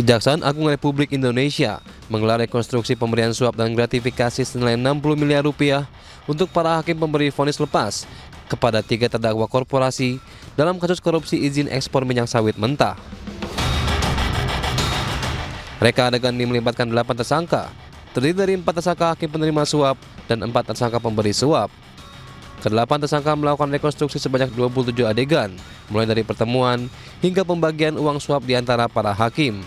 Kejaksaan Agung Republik Indonesia menggelar rekonstruksi pemberian suap dan gratifikasi senilai 60 miliar rupiah untuk para hakim pemberi vonis lepas kepada 3 terdakwa korporasi dalam kasus korupsi izin ekspor minyak sawit mentah. Reka adegan ini melibatkan 8 tersangka, terdiri dari 4 tersangka hakim penerima suap dan 4 tersangka pemberi suap. Kedelapan tersangka melakukan rekonstruksi sebanyak 27 adegan, mulai dari pertemuan hingga pembagian uang suap di antara para hakim.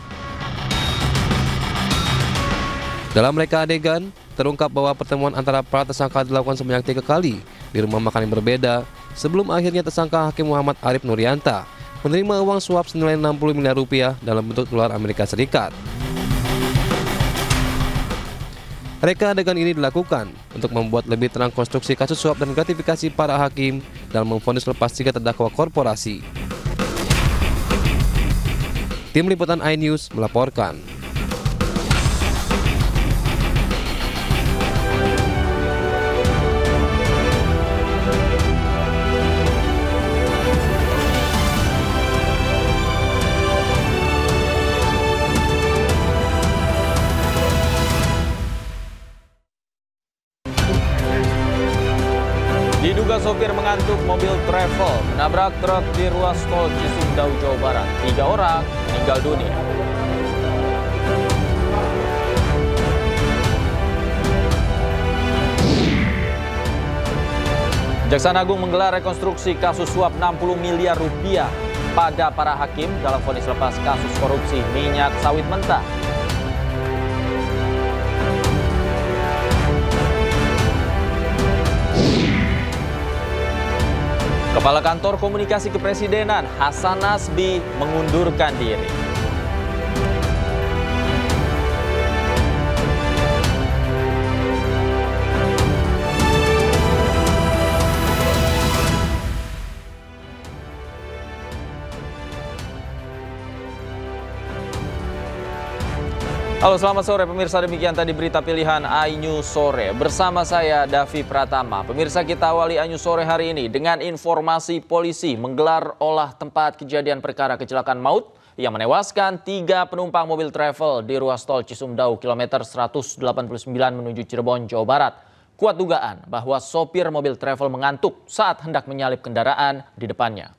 Dalam reka adegan, terungkap bahwa pertemuan antara para tersangka dilakukan sebanyak 3 kali di rumah makan yang berbeda sebelum akhirnya tersangka Hakim Muhammad Arif Nurianta menerima uang suap senilai 60 miliar rupiah dalam bentuk dolar Amerika Serikat. Reka adegan ini dilakukan untuk membuat lebih terang konstruksi kasus suap dan gratifikasi para hakim dalam memvonis lepas 3 terdakwa korporasi. Tim Liputan iNews melaporkan. Diduga sopir mengantuk mobil travel menabrak truk di ruas tol Cisumdawu, Jawa Barat. 3 orang meninggal dunia. Kejaksaan Agung menggelar rekonstruksi kasus suap 60 miliar rupiah pada para hakim dalam vonis lepas kasus korupsi minyak sawit mentah. Kepala Kantor Komunikasi Kepresidenan Hasan Nasbi mengundurkan diri. Halo, selamat sore pemirsa, demikian tadi berita pilihan iNews Sore. Bersama saya Davi Pratama. Pemirsa, kita awali iNews Sore hari ini dengan informasi polisi menggelar olah tempat kejadian perkara kecelakaan maut yang menewaskan 3 penumpang mobil travel di ruas tol Cisumdawu kilometer 189 menuju Cirebon, Jawa Barat. Kuat dugaan bahwa sopir mobil travel mengantuk saat hendak menyalip kendaraan di depannya.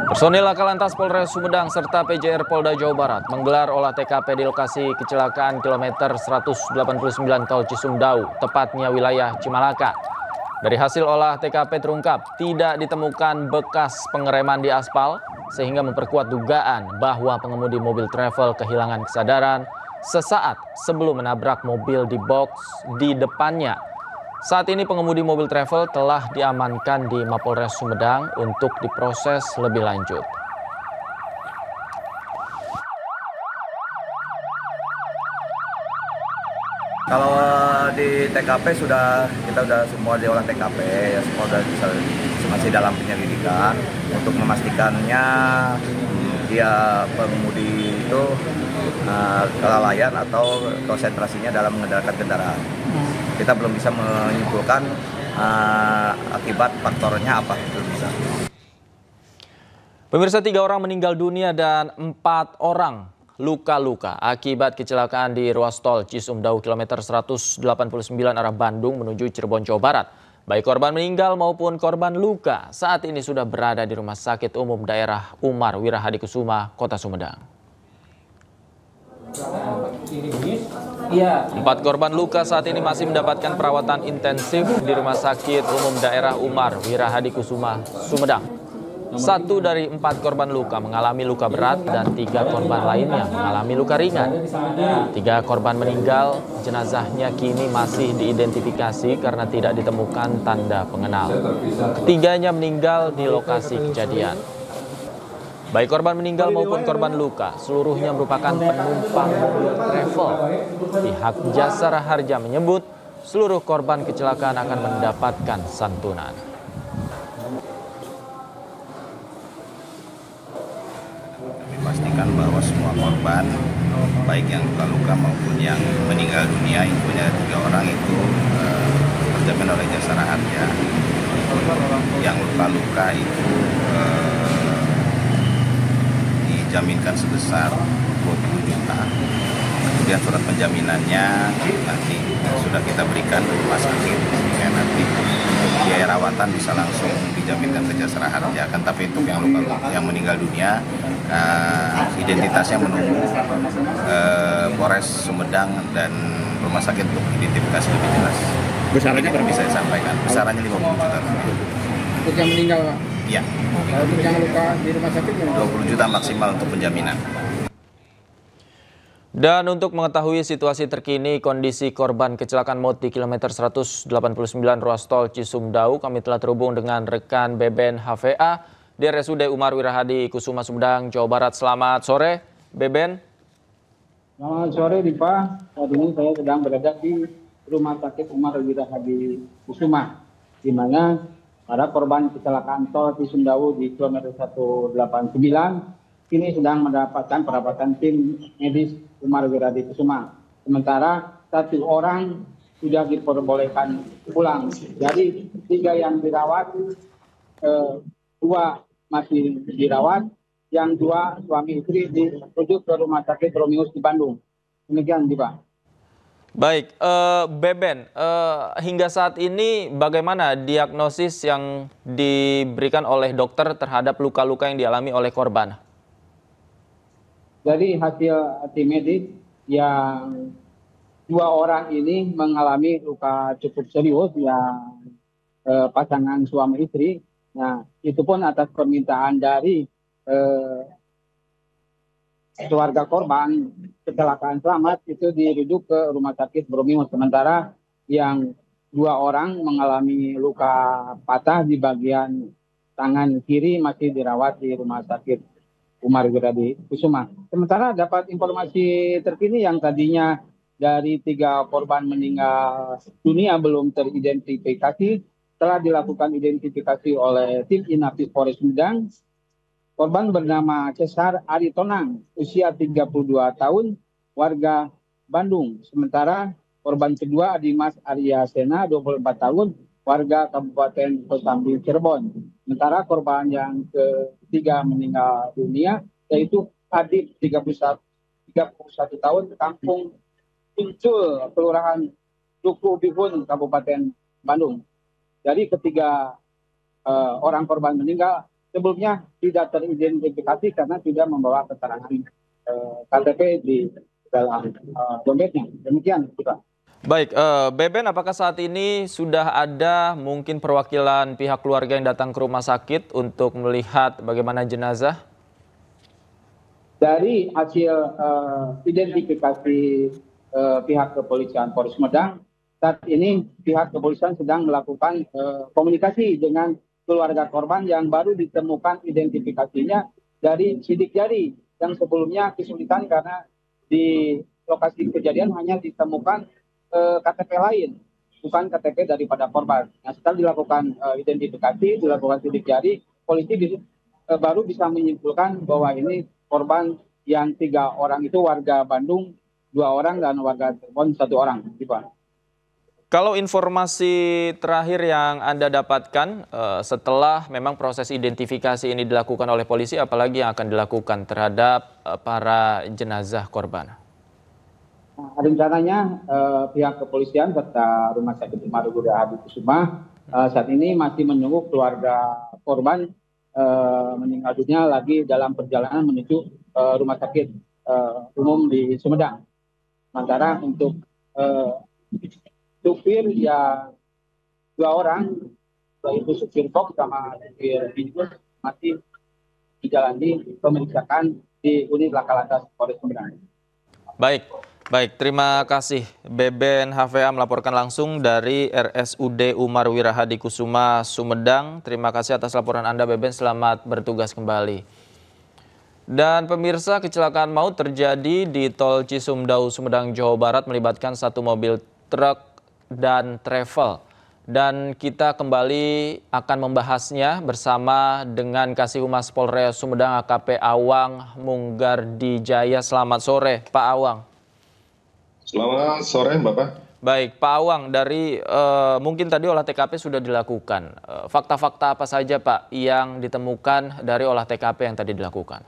Personil Laka Lantas Polres Sumedang serta PJR Polda Jawa Barat menggelar olah TKP di lokasi kecelakaan kilometer 189 tol Cisumdawu, tepatnya wilayah Cimalaka. Dari hasil olah TKP terungkap tidak ditemukan bekas pengereman di aspal, sehingga memperkuat dugaan bahwa pengemudi mobil travel kehilangan kesadaran sesaat sebelum menabrak mobil di box di depannya. Saat ini pengemudi mobil travel telah diamankan di Mapolres Sumedang untuk diproses lebih lanjut. Kalau di TKP kita sudah semua diolah TKP, ya semua sudah masih dalam penyelidikan untuk memastikannya dia pengemudi itu kelalaian atau konsentrasinya dalam mengendalikan kendaraan. Kita belum bisa menyimpulkan akibat faktornya apa, belum bisa. Pemirsa, 3 orang meninggal dunia dan 4 orang luka-luka akibat kecelakaan di ruas tol Cisumdawu kilometer 189 arah Bandung menuju Cirebon, Jawa Barat. Baik korban meninggal maupun korban luka saat ini sudah berada di Rumah Sakit Umum Daerah Umar Wirahadikusuma, Kota Sumedang. 4 korban luka saat ini masih mendapatkan perawatan intensif di Rumah Sakit Umum Daerah Umar Wirahadikusuma, Sumedang. 1 dari 4 korban luka mengalami luka berat dan 3 korban lainnya mengalami luka ringan. 3 korban meninggal, jenazahnya kini masih diidentifikasi karena tidak ditemukan tanda pengenal. Ketiganya meninggal di lokasi kejadian. Baik korban meninggal maupun korban luka, seluruhnya merupakan penumpang mobil travel. Pihak Jasara Harja menyebut seluruh korban kecelakaan akan mendapatkan santunan. menjelaskan bahwa semua korban, baik yang luka-luka maupun yang meninggal dunia, infonya 3 orang itu terjamin oleh Jasara Harja. Yang luka-luka itu dijaminkan sebesar 20 juta. Kemudian surat penjaminannya nanti sudah kita berikan ke rumah sakit, sehingga nanti biaya rawatan bisa langsung dijaminkan ke Jasara Harja. Kan tapi untuk yang luka-luka, yang meninggal dunia, identitasnya menunggu Polres Sumedang dan rumah sakit untuk identifikasi lebih jelas. Besarannya berapa? Bisa saya sampaikan. Besarannya 50 juta rupiah. Untuk yang meninggal, Pak? Iya. Kalau untuk yang luka di rumah sakit, 20 juta maksimal untuk penjaminan. Dan untuk mengetahui situasi terkini kondisi korban kecelakaan maut di kilometer 189 ruas tol Cisumdawu, kami telah terhubung dengan rekan Beben HVA di RSUD Umar Wirahadi Kusuma Sumedang, Jawa Barat. Selamat sore, Beben. selamat sore, Dipa. Saat ini saya sedang berada di Rumah Sakit Umar Wirahadi Kusuma, di mana para korban kecelakaan tol Cisumdawu di kilometer 189 kini sedang mendapatkan perawatan tim medis Umar Wirahadi Kusuma. Sementara 1 orang sudah diperbolehkan pulang. Jadi 3 yang dirawat, 2 masih dirawat, yang 2 suami istri dirujuk ke Rumah Sakit Romius di Bandung. Demikian, Pak. Baik, Beben, hingga saat ini bagaimana diagnosis yang diberikan oleh dokter terhadap luka-luka yang dialami oleh korban? Dari hasil tim medis yang 2 orang ini mengalami luka cukup serius, yang pasangan suami istri. Nah, itu pun atas permintaan dari keluarga korban kecelakaan selamat itu dirujuk ke Rumah Sakit Bromimus. Sementara yang 2 orang mengalami luka patah di bagian tangan kiri masih dirawat di Rumah Sakit Umar Wirahadi Kusuma. Sementara dapat informasi terkini yang tadinya dari 3 korban meninggal dunia belum teridentifikasi, telah dilakukan identifikasi oleh tim Inafis Polres Sumedang. Korban bernama Cesar Aritonang, usia 32 tahun, warga Bandung. Sementara korban kedua Dimas Arya Sena, 24 tahun, warga Kabupaten Kosambi, Cirebon. Sementara korban yang ketiga meninggal dunia yaitu Adib, 31 tahun, Kampung Pincul, Kelurahan Duku Bihun, Kabupaten Bandung. Jadi ketiga orang korban meninggal sebelumnya tidak teridentifikasi karena tidak membawa keterangan KTP di dalam dompetnya. Demikian, Pak. Baik, Beben, apakah saat ini sudah ada mungkin perwakilan pihak keluarga yang datang ke rumah sakit untuk melihat bagaimana jenazah? Dari hasil identifikasi pihak kepolisian Polres Sumedang, saat ini pihak kepolisian sedang melakukan komunikasi dengan keluarga korban yang baru ditemukan identifikasinya dari sidik jari yang sebelumnya kesulitan karena di lokasi kejadian hanya ditemukan KTP lain, bukan KTP daripada korban. Nah, setelah dilakukan identifikasi, dilakukan sidik jari, polisi baru bisa menyimpulkan bahwa ini korban yang 3 orang itu warga Bandung, 2 orang, dan warga Cirebon 1 orang. Pak. Kalau informasi terakhir yang Anda dapatkan setelah memang proses identifikasi ini dilakukan oleh polisi, apalagi yang akan dilakukan terhadap para jenazah korban? Nah, rencananya pihak kepolisian serta Rumah Sakit Umar Wirahadi Kusuma saat ini masih menunggu keluarga korban meninggal dunia lagi dalam perjalanan menuju rumah sakit umum di Sumedang. Sementara untuk supir yang 2 orang, yaitu supir box sama supir minibus, masih dijalani pemeriksaan di unit laka lantas Polres Sumedang. Baik, terima kasih. Beben HVA melaporkan langsung dari RSUD Umar Wirahadi Kusuma, Sumedang. Terima kasih atas laporan Anda, Beben. Selamat bertugas kembali. Dan pemirsa, kecelakaan maut terjadi di Tol Cisumdawu, Sumedang, Jawa Barat melibatkan 1 mobil truk dan travel. Dan kita kembali akan membahasnya bersama dengan Kasih Humas Polres Sumedang AKP Awang Munggardijaya. Selamat sore Pak Awang. Selamat sore Bapak. Baik Pak Awang, dari mungkin tadi olah TKP sudah dilakukan. Fakta-fakta apa saja Pak yang ditemukan dari olah TKP yang tadi dilakukan?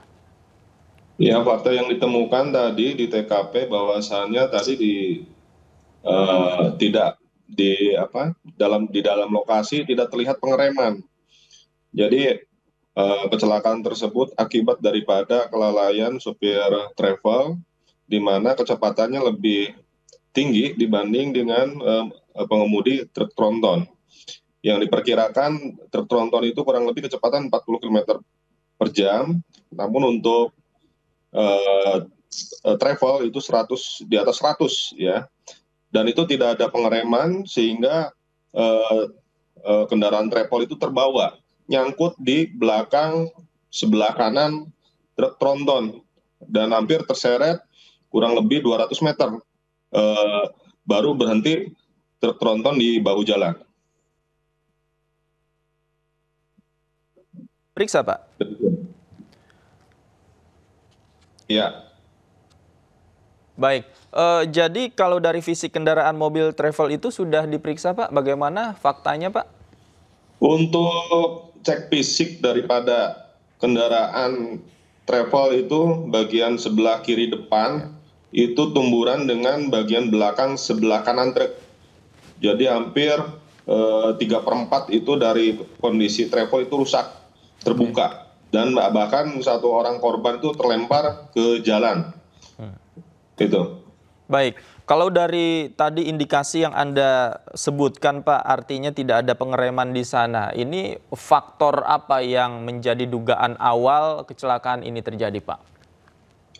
Ya, fakta yang ditemukan tadi di TKP bahwasannya tadi tidak di dalam lokasi tidak terlihat pengereman. Jadi kecelakaan tersebut akibat daripada kelalaian supir travel, di mana kecepatannya lebih tinggi dibanding dengan pengemudi truk tronton. Yang diperkirakan truk tronton itu kurang lebih kecepatan 40 km per jam, namun untuk travel itu 100, di atas 100 ya. Dan itu tidak ada pengereman sehingga kendaraan travel itu terbawa, nyangkut di belakang sebelah kanan truk tronton dan hampir terseret kurang lebih 200 meter. Baru berhenti truk tronton di bahu jalan. Periksa Pak? Ya. Baik, jadi kalau dari fisik kendaraan mobil travel itu sudah diperiksa Pak, bagaimana faktanya Pak? Untuk cek fisik daripada kendaraan travel itu bagian sebelah kiri depan itu tumburan dengan bagian belakang sebelah kanan truk. Jadi hampir 3/4 itu dari kondisi travel itu rusak, terbuka. Dan bahkan satu orang korban itu terlempar ke jalan. Itu. Baik, kalau dari tadi indikasi yang Anda sebutkan Pak, artinya tidak ada pengereman di sana. Ini faktor apa yang menjadi dugaan awal kecelakaan ini terjadi Pak?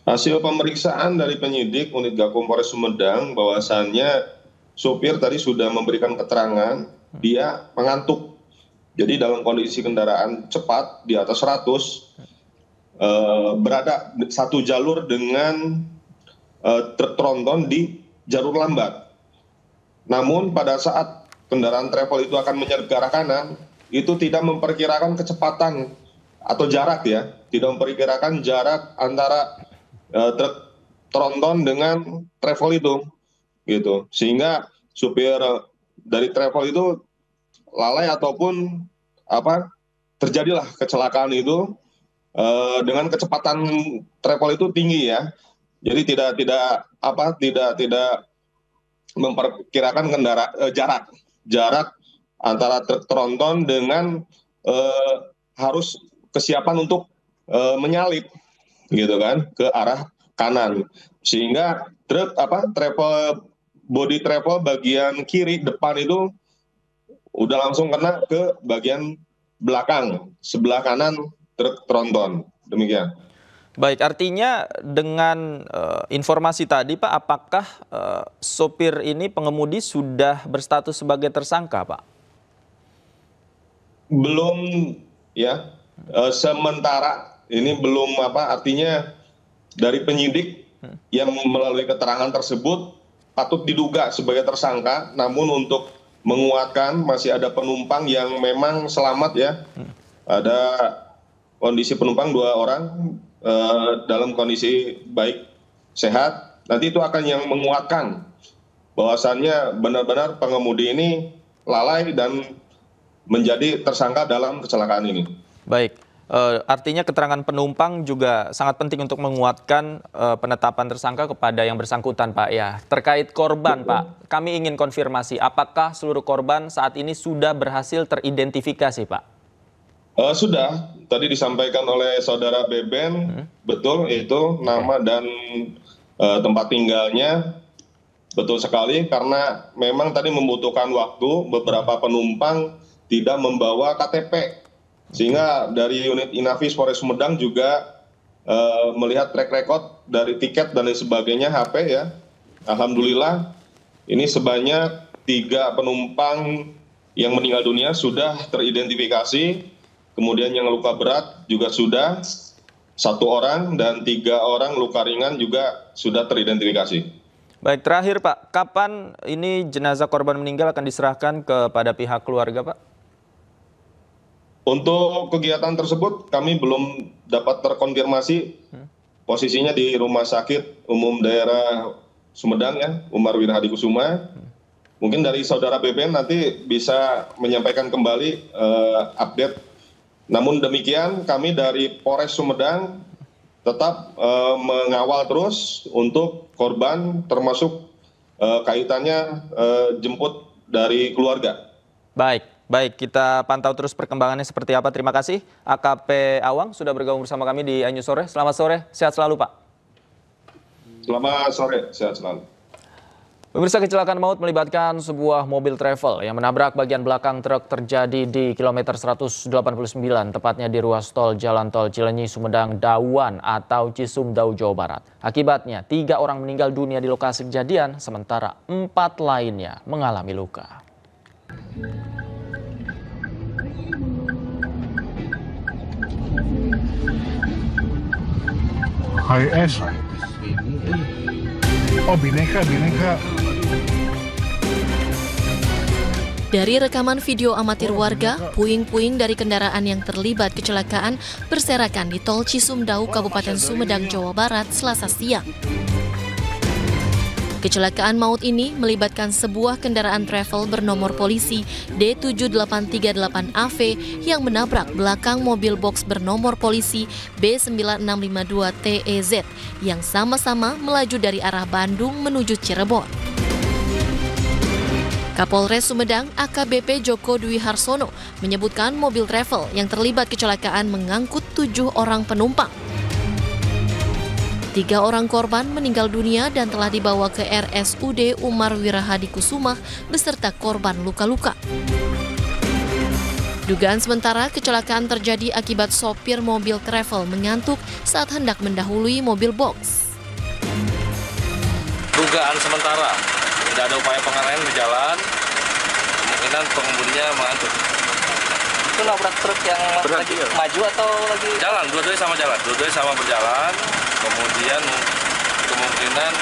Hasil pemeriksaan dari penyidik unit Gakum Polres Sumedang bahwasannya sopir tadi sudah memberikan keterangan dia mengantuk. Jadi dalam kondisi kendaraan cepat di atas 100 berada satu jalur dengan truk tronton di jalur lambat. Namun pada saat kendaraan travel itu akan menyerep ke arah kanan, itu tidak memperkirakan kecepatan atau jarak ya, tidak memperkirakan jarak antara truk tronton dengan travel itu, gitu. Sehingga supir dari travel itu lalai ataupun terjadilah kecelakaan itu dengan kecepatan travel itu tinggi ya. Jadi tidak memperkirakan jarak antara truk tronton dengan harus kesiapan untuk menyalip gitu kan ke arah kanan, sehingga bodi travel bagian kiri depan itu udah langsung kena ke bagian belakang sebelah kanan truk tronton. Demikian. Baik, artinya dengan informasi tadi Pak, apakah sopir ini pengemudi sudah berstatus sebagai tersangka Pak? Belum ya, sementara ini belum artinya dari penyidik yang melalui keterangan tersebut patut diduga sebagai tersangka, namun untuk menguatkan masih ada penumpang yang memang selamat ya. Ada kondisi penumpang 2 orang dalam kondisi baik sehat. Nanti itu akan yang menguatkan bahwasannya benar-benar pengemudi ini lalai dan menjadi tersangka dalam kecelakaan ini. Baik, artinya keterangan penumpang juga sangat penting untuk menguatkan penetapan tersangka kepada yang bersangkutan Pak ya. Terkait korban Pak, kami ingin konfirmasi apakah seluruh korban saat ini sudah berhasil teridentifikasi Pak? Sudah, tadi disampaikan oleh saudara Beben, betul itu nama dan tempat tinggalnya, betul sekali, karena memang tadi membutuhkan waktu, beberapa penumpang tidak membawa KTP, sehingga dari unit Inafis Polres Sumedang juga melihat track record dari tiket dan lain sebagainya, HP ya. Alhamdulillah, ini sebanyak 3 penumpang yang meninggal dunia sudah teridentifikasi. Kemudian yang luka berat juga sudah 1 orang dan 3 orang luka ringan juga sudah teridentifikasi. Baik, terakhir Pak, kapan ini jenazah korban meninggal akan diserahkan kepada pihak keluarga Pak? Untuk kegiatan tersebut kami belum dapat terkonfirmasi. Posisinya di Rumah Sakit Umum Daerah Sumedang ya, Umar Wirahadi Kusuma. Mungkin dari saudara BPN nanti bisa menyampaikan kembali update. Namun demikian kami dari Polres Sumedang tetap mengawal terus untuk korban, termasuk kaitannya jemput dari keluarga. Baik, kita pantau terus perkembangannya seperti apa. Terima kasih AKP Awang sudah bergabung bersama kami di iNews Sore. Selamat sore, sehat selalu Pak. Selamat sore, sehat selalu. Pemirsa, kecelakaan maut melibatkan sebuah mobil travel yang menabrak bagian belakang truk terjadi di kilometer 189, tepatnya di ruas tol Jalan Tol Cilenyi Sumedang Dauan atau Cisumdawu, Jawa Barat. Akibatnya 3 orang meninggal dunia di lokasi kejadian, sementara 4 lainnya mengalami luka. HS. Oh, bineka. Dari rekaman video amatir warga, puing-puing dari kendaraan yang terlibat kecelakaan berserakan di Tol Cisumdawu, Kabupaten Sumedang, Jawa Barat, Selasa siang. Kecelakaan maut ini melibatkan sebuah kendaraan travel bernomor polisi D7838AV yang menabrak belakang mobil box bernomor polisi B9652TEZ yang sama-sama melaju dari arah Bandung menuju Cirebon. Kapolres Sumedang AKBP Joko Dwi Harsono menyebutkan mobil travel yang terlibat kecelakaan mengangkut 7 orang penumpang. 3 orang korban meninggal dunia dan telah dibawa ke RSUD Umar Wirahadi Kusuma beserta korban luka-luka. Dugaan sementara kecelakaan terjadi akibat sopir mobil travel mengantuk saat hendak mendahului mobil box. Dugaan sementara, tidak ada upaya pengereman berjalan, kemungkinan pengemudinya mengantuk. Itu nabrak truk yang lagi maju atau lagi jalan? Dua-duanya sama berjalan. Kemudian kemungkinan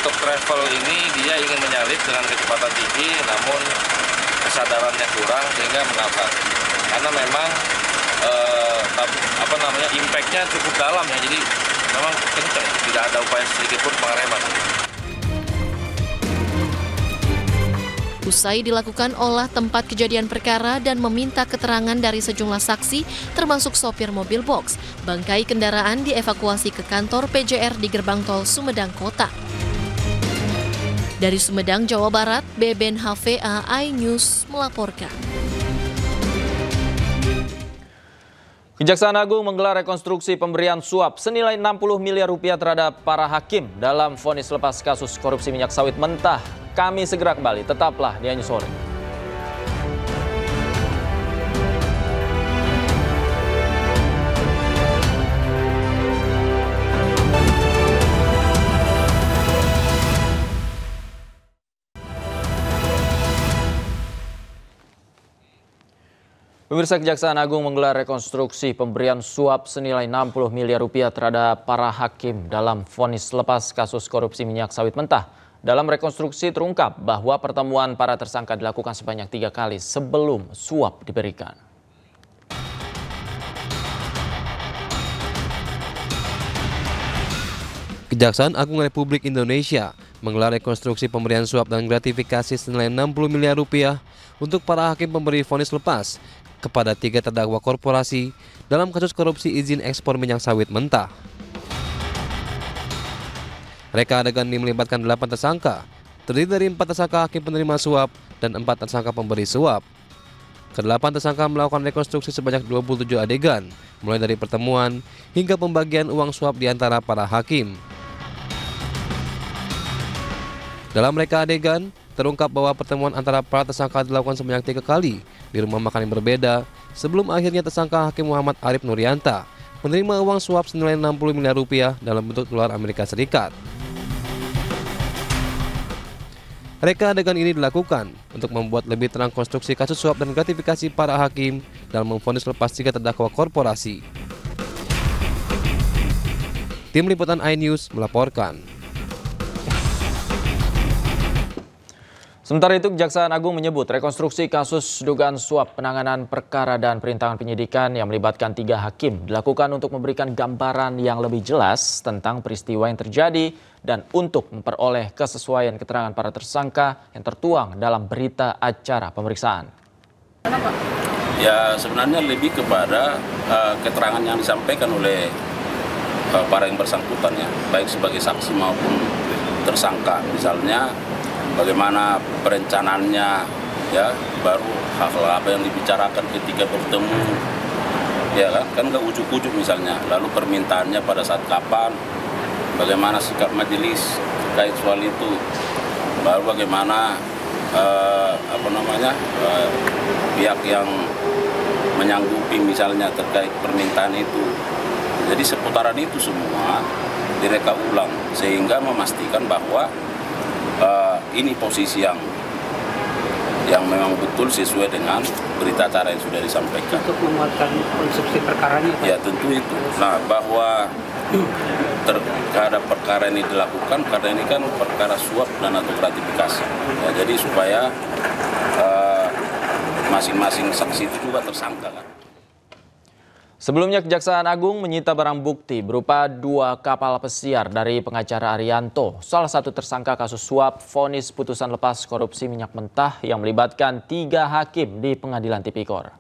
truk travel ini dia ingin menyalip dengan kecepatan tinggi, namun kesadarannya kurang sehingga menabrak. Karena memang impact-nya cukup dalam ya, jadi memang kencang, tidak ada upaya sedikit pun pengereman. Usai dilakukan olah tempat kejadian perkara dan meminta keterangan dari sejumlah saksi, termasuk sopir mobil box, bangkai kendaraan dievakuasi ke kantor PJR di Gerbang Tol Sumedang Kota. Dari Sumedang, Jawa Barat, Beben HVA iNews melaporkan. Kejaksaan Agung menggelar rekonstruksi pemberian suap senilai 60 miliar rupiah terhadap para hakim dalam vonis lepas kasus korupsi minyak sawit mentah. Kami segera kembali, tetaplah di iNews Sore. Pemirsa, Kejaksaan Agung menggelar rekonstruksi pemberian suap senilai 60 miliar rupiah terhadap para hakim dalam vonis lepas kasus korupsi minyak sawit mentah. Dalam rekonstruksi terungkap bahwa pertemuan para tersangka dilakukan sebanyak 3 kali sebelum suap diberikan. Kejaksaan Agung Republik Indonesia menggelar rekonstruksi pemberian suap dan gratifikasi senilai 60 miliar rupiah untuk para hakim pemberi vonis lepas kepada 3 terdakwa korporasi dalam kasus korupsi izin ekspor minyak sawit mentah. Reka adegan ini melibatkan 8 tersangka, terdiri dari 4 tersangka hakim penerima suap dan 4 tersangka pemberi suap. Ke-8 tersangka melakukan rekonstruksi sebanyak 27 adegan, mulai dari pertemuan hingga pembagian uang suap di antara para hakim. Dalam reka adegan, terungkap bahwa pertemuan antara para tersangka dilakukan sebanyak 3 kali di rumah makan yang berbeda sebelum akhirnya tersangka Hakim Muhammad Arif Nurianta menerima uang suap senilai 60 miliar rupiah dalam bentuk dolar Amerika Serikat. Reka adegan ini dilakukan untuk membuat lebih terang konstruksi kasus suap dan gratifikasi para hakim dalam memvonis lepas 3 terdakwa korporasi. Tim Liputan iNews melaporkan. Sementara itu, Kejaksaan Agung menyebut rekonstruksi kasus dugaan suap penanganan perkara dan perintangan penyidikan yang melibatkan 3 hakim dilakukan untuk memberikan gambaran yang lebih jelas tentang peristiwa yang terjadi dan untuk memperoleh kesesuaian keterangan para tersangka yang tertuang dalam berita acara pemeriksaan. Ya, sebenarnya lebih kepada keterangan yang disampaikan oleh para yang bersangkutan, ya, baik sebagai saksi maupun tersangka. Misalnya bagaimana perencanaannya, ya, baru hal-hal apa yang dibicarakan ketika bertemu, ya kan nggak ujuk-ujuk misalnya. Lalu permintaannya pada saat kapan, bagaimana sikap majelis terkait soal itu, baru bagaimana pihak yang menyanggupi misalnya terkait permintaan itu. Jadi seputaran itu semua direka ulang sehingga memastikan bahwa ini posisi yang memang betul sesuai dengan berita acara yang sudah disampaikan. Untuk menguatkan konstruksi perkaranya, Pak? Ya, tentu itu. Nah, bahwa terhadap perkara ini dilakukan karena ini kan perkara suap dan atau gratifikasi. Ya, jadi supaya masing-masing saksi itu juga tersangka, kan. Sebelumnya, Kejaksaan Agung menyita barang bukti berupa 2 kapal pesiar dari pengacara Arianto, salah satu tersangka kasus suap vonis putusan lepas korupsi minyak mentah yang melibatkan 3 hakim di Pengadilan Tipikor.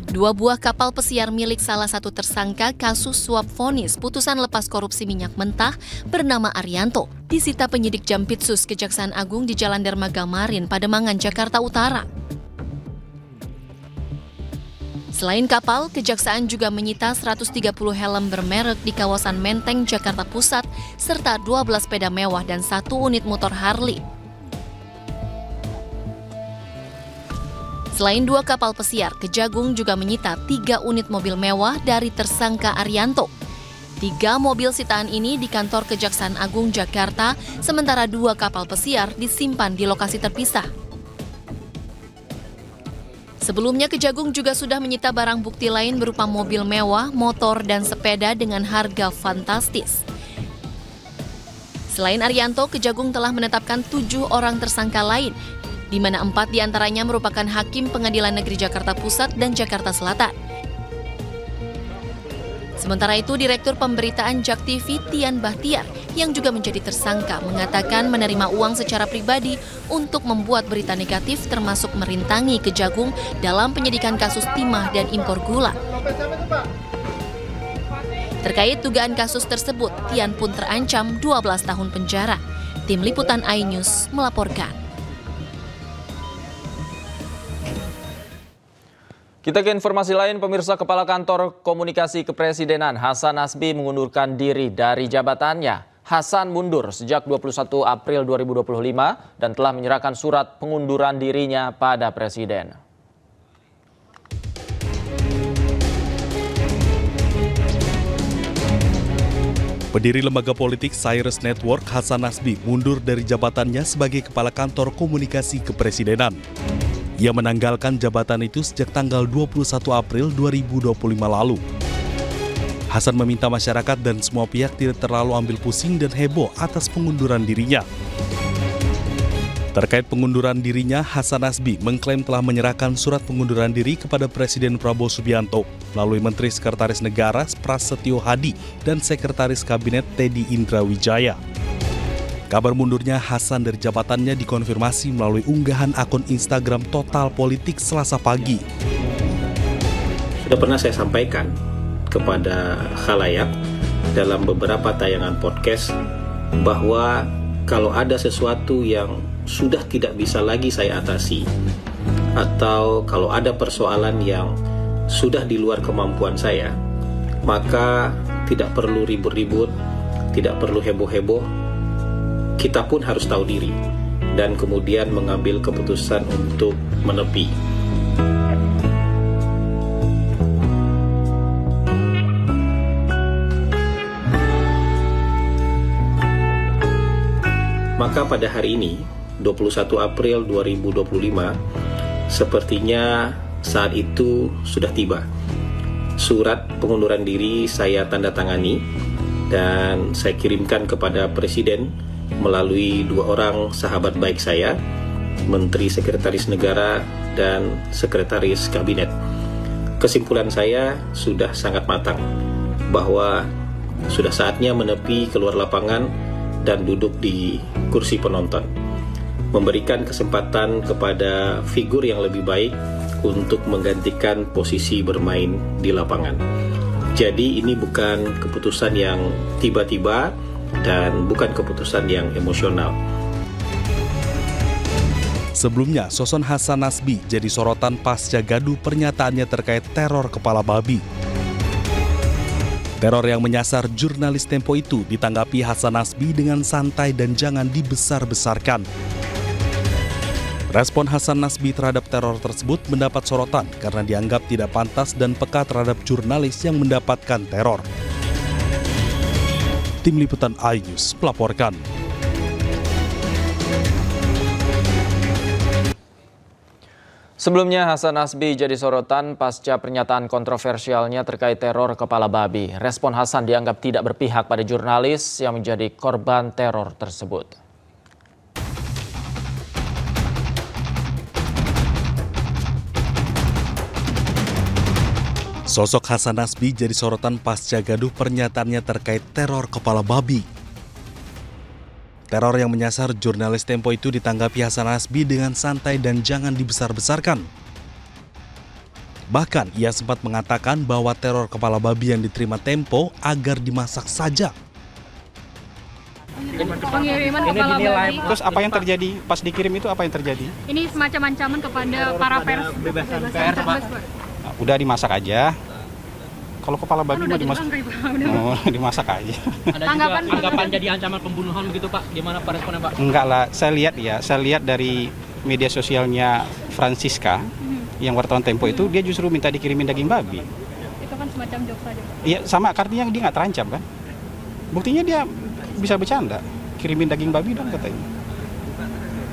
Dua buah kapal pesiar milik salah satu tersangka kasus suap vonis putusan lepas korupsi minyak mentah bernama Arianto disita penyidik Jampitsus Kejaksaan Agung di Jalan Dermaga Marin, Pademangan, Jakarta Utara. Selain kapal, Kejaksaan juga menyita 130 helm bermerek di kawasan Menteng, Jakarta Pusat, serta 12 sepeda mewah dan 1 unit motor Harley. Selain 2 kapal pesiar, Kejagung juga menyita 3 unit mobil mewah dari tersangka Arianto. 3 mobil sitaan ini di kantor Kejaksaan Agung Jakarta, sementara 2 kapal pesiar disimpan di lokasi terpisah. Sebelumnya, Kejagung juga sudah menyita barang bukti lain berupa mobil mewah, motor, dan sepeda dengan harga fantastis. Selain Arianto, Kejagung telah menetapkan 7 orang tersangka lain, di mana 4 diantaranya merupakan hakim Pengadilan Negeri Jakarta Pusat dan Jakarta Selatan. Sementara itu, Direktur Pemberitaan JAK TV Tian Bahtiar yang juga menjadi tersangka mengatakan menerima uang secara pribadi untuk membuat berita negatif termasuk merintangi Kejagung dalam penyidikan kasus timah dan impor gula. Terkait dugaan kasus tersebut, Tian pun terancam 12 tahun penjara. Tim Liputan iNews melaporkan. Kita ke informasi lain, pemirsa. Kepala Kantor Komunikasi Kepresidenan Hasan Nasbi mengundurkan diri dari jabatannya. Hasan mundur sejak 21 April 2025 dan telah menyerahkan surat pengunduran dirinya pada Presiden. Pendiri lembaga politik Cyrus Network, Hasan Nasbi, mundur dari jabatannya sebagai Kepala Kantor Komunikasi Kepresidenan. Ia menanggalkan jabatan itu sejak tanggal 21 April 2025 lalu. Hasan meminta masyarakat dan semua pihak tidak terlalu ambil pusing dan heboh atas pengunduran dirinya. Terkait pengunduran dirinya, Hasan Nasbi mengklaim telah menyerahkan surat pengunduran diri kepada Presiden Prabowo Subianto melalui Menteri Sekretaris Negara Prasetyo Hadi dan Sekretaris Kabinet Teddy Indrawijaya. Kabar mundurnya Hasan dari jabatannya dikonfirmasi melalui unggahan akun Instagram Total Politik Selasa pagi. Sudah pernah saya sampaikan kepada khalayak dalam beberapa tayangan podcast bahwa kalau ada sesuatu yang sudah tidak bisa lagi saya atasi, atau kalau ada persoalan yang sudah di luar kemampuan saya, maka tidak perlu ribut-ribut, tidak perlu heboh-heboh. Kita pun harus tahu diri dan kemudian mengambil keputusan untuk menepi. Maka pada hari ini, 21 April 2025, sepertinya saat itu sudah tiba. Surat pengunduran diri saya tanda tangani dan saya kirimkan kepada Presiden melalui 2 orang sahabat baik saya, Menteri Sekretaris Negara dan Sekretaris Kabinet. Kesimpulan saya sudah sangat matang bahwa sudah saatnya menepi keluar lapangan dan duduk di kursi penonton, memberikan kesempatan kepada figur yang lebih baik untuk menggantikan posisi bermain di lapangan. Jadi ini bukan keputusan yang tiba-tiba dan bukan keputusan yang emosional. Sebelumnya, Soson Hasan Nasbi jadi sorotan pasca gaduh pernyataannya terkait teror kepala babi. Teror yang menyasar jurnalis Tempo itu ditanggapi Hasan Nasbi dengan santai dan jangan dibesar-besarkan. Respon Hasan Nasbi terhadap teror tersebut mendapat sorotan karena dianggap tidak pantas dan peka terhadap jurnalis yang mendapatkan teror. Tim Liputan iNews melaporkan. Sebelumnya Hasan Nasbi jadi sorotan pasca pernyataan kontroversialnya terkait teror kepala babi. Respon Hasan dianggap tidak berpihak pada jurnalis yang menjadi korban teror tersebut. Sosok Hasan Nasbi jadi sorotan pasca gaduh pernyataannya terkait teror kepala babi. Teror yang menyasar jurnalis Tempo itu ditanggapi Hasan Nasbi dengan santai dan jangan dibesar-besarkan. Bahkan ia sempat mengatakan bahwa teror kepala babi yang diterima Tempo agar dimasak saja. Pengiriman kepala babi. Terus apa yang terjadi pas dikirim itu, apa yang terjadi? Ini semacam ancaman kepada para pers. Udah dimasak aja. Kalau kepala babi mah dimasak aja. Anggapan jadi ancaman pembunuhan gitu Pak? Gimana Pak responnya Pak? Enggak lah, saya lihat dari media sosialnya Francisca yang wartawan Tempo itu, dia justru minta dikirimin daging babi. Itu kan semacam jokes saja. Iya, sama artinya dia nggak terancam kan? Buktinya dia bisa bercanda, kirimin daging babi dong katanya.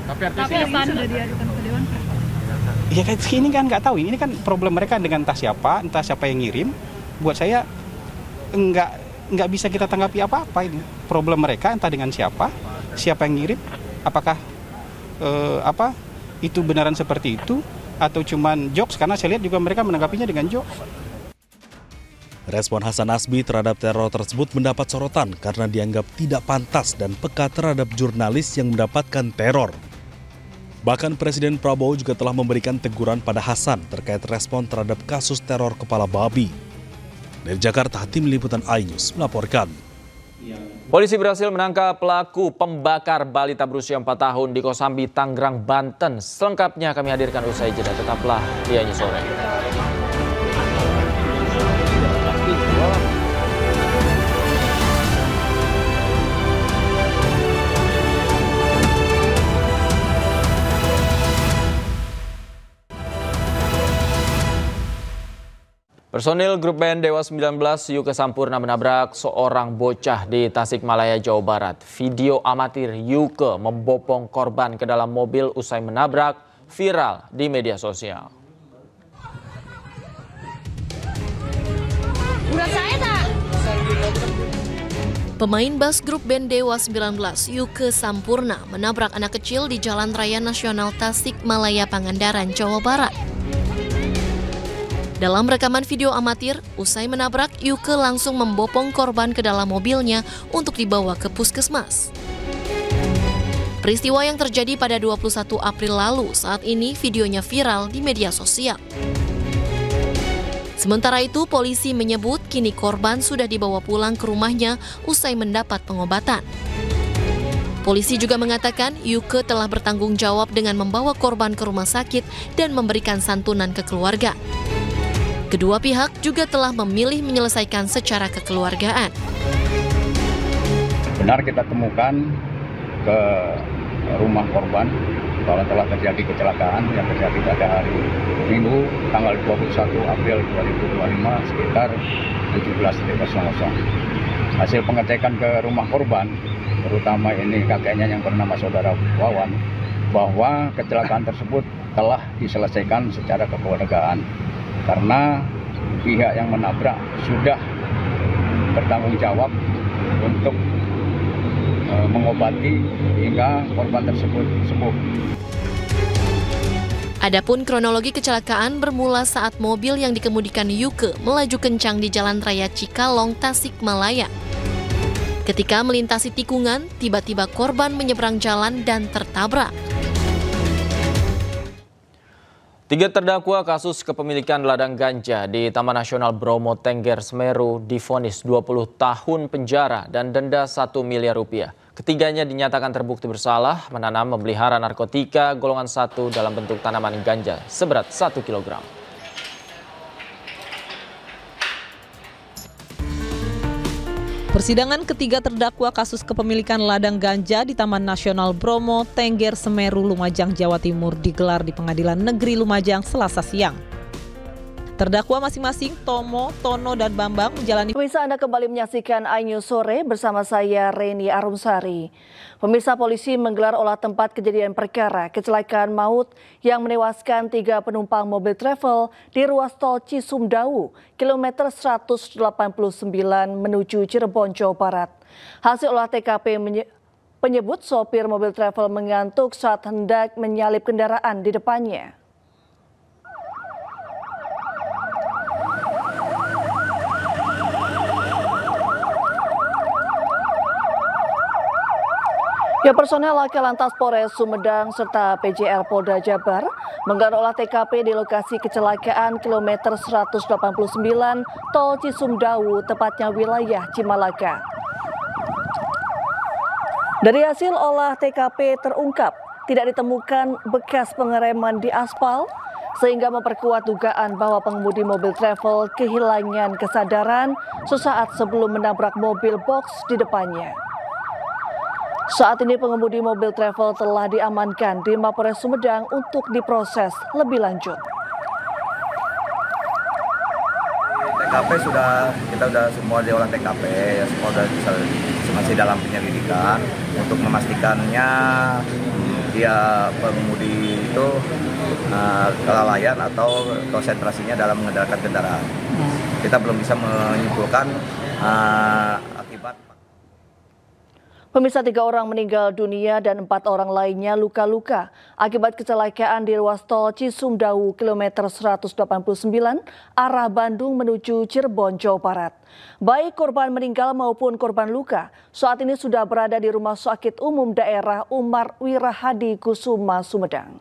Tapi artinya sudah diadukan ke Dewan Pers. Iya kan, ini kan nggak tahu, ini kan problem mereka dengan entah siapa yang ngirim. Buat saya nggak bisa kita tanggapi apa-apa ini. Problem mereka entah dengan siapa yang ngirim, apakah itu benaran seperti itu atau cuman jokes, karena saya lihat juga mereka menanggapinya dengan jokes. Respon Hasan Nasbi terhadap teror tersebut mendapat sorotan karena dianggap tidak pantas dan peka terhadap jurnalis yang mendapatkan teror. Bahkan Presiden Prabowo juga telah memberikan teguran pada Hasan terkait respon terhadap kasus teror kepala babi. Dari Jakarta, Tim Liputan iNews melaporkan. Polisi berhasil menangkap pelaku pembakar balita berusia 4 tahun di Kosambi, Tangerang, Banten. Selengkapnya kami hadirkan usai jeda. Tetaplah di iNews Sore. Personil grup band Dewa 19 Yuke Sampurna menabrak seorang bocah di Tasikmalaya, Jawa Barat. Video amatir Yuke membopong korban ke dalam mobil usai menabrak viral di media sosial. Pemain bass grup band Dewa 19 Yuke Sampurna menabrak anak kecil di Jalan Raya Nasional Tasikmalaya, Pangandaran, Jawa Barat. Dalam rekaman video amatir, usai menabrak, Yuke langsung membopong korban ke dalam mobilnya untuk dibawa ke puskesmas. Peristiwa yang terjadi pada 21 April lalu, saat ini videonya viral di media sosial. Sementara itu, polisi menyebut kini korban sudah dibawa pulang ke rumahnya usai mendapat pengobatan. Polisi juga mengatakan Yuke telah bertanggung jawab dengan membawa korban ke rumah sakit dan memberikan santunan ke keluarga. Kedua pihak juga telah memilih menyelesaikan secara kekeluargaan. Benar kita temukan ke rumah korban bahwa telah terjadi kecelakaan yang terjadi pada hari Minggu tanggal 21 April 2025 sekitar 17.00. Hasil pengecekan ke rumah korban, terutama ini kakeknya yang bernama Saudara Wawan, bahwa kecelakaan tersebut telah diselesaikan secara kekeluargaan karena pihak yang menabrak sudah bertanggung jawab untuk mengobati hingga korban tersebut sembuh. Adapun kronologi kecelakaan bermula saat mobil yang dikemudikan Yuke melaju kencang di Jalan Raya Cikalong, Tasikmalaya. Ketika melintasi tikungan, tiba-tiba korban menyeberang jalan dan tertabrak. 3 terdakwa kasus kepemilikan ladang ganja di Taman Nasional Bromo Tengger Semeru divonis 20 tahun penjara dan denda 1 miliar rupiah. Ketiganya dinyatakan terbukti bersalah menanam memelihara narkotika golongan 1 dalam bentuk tanaman ganja seberat 1 kilogram. Persidangan ketiga terdakwa kasus kepemilikan ladang ganja di Taman Nasional Bromo Tengger Semeru, Lumajang, Jawa Timur digelar di Pengadilan Negeri Lumajang Selasa siang. Terdakwa masing-masing Tomo, Tono, dan Bambang menjalani. Pemirsa, Anda kembali menyaksikan iNews Sore bersama saya Reni Arumsari. Pemirsa, polisi menggelar olah tempat kejadian perkara kecelakaan maut yang menewaskan 3 penumpang mobil travel di ruas tol Cisumdawu, kilometer 189 menuju Cirebon, Jawa Barat. Hasil olah TKP menyebut sopir mobil travel mengantuk saat hendak menyalip kendaraan di depannya. Ya, personel Laka Lantas Polres Sumedang serta PJR Polda Jabar menggelar olah TKP di lokasi kecelakaan kilometer 189 Tol Cisumdawu, tepatnya wilayah Cimalaka. Dari hasil olah TKP terungkap tidak ditemukan bekas pengereman di aspal, sehingga memperkuat dugaan bahwa pengemudi mobil travel kehilangan kesadaran sesaat sebelum menabrak mobil box di depannya. Saat ini pengemudi mobil travel telah diamankan di Mapolres Sumedang untuk diproses lebih lanjut. TKP kita sudah semua di olah TKP, ya semua masih dalam penyelidikan untuk memastikannya dia pengemudi itu kelalaian atau konsentrasinya dalam mengendalikan kendaraan. Kita belum bisa menyimpulkan akibat. Pemirsa, 3 orang meninggal dunia dan 4 orang lainnya luka-luka akibat kecelakaan di ruas tol Cisumdawu kilometer 189 arah Bandung menuju Cirebon, Jawa Barat. Baik korban meninggal maupun korban luka saat ini sudah berada di Rumah Sakit Umum Daerah Umar Wirahadi Kusuma, Sumedang.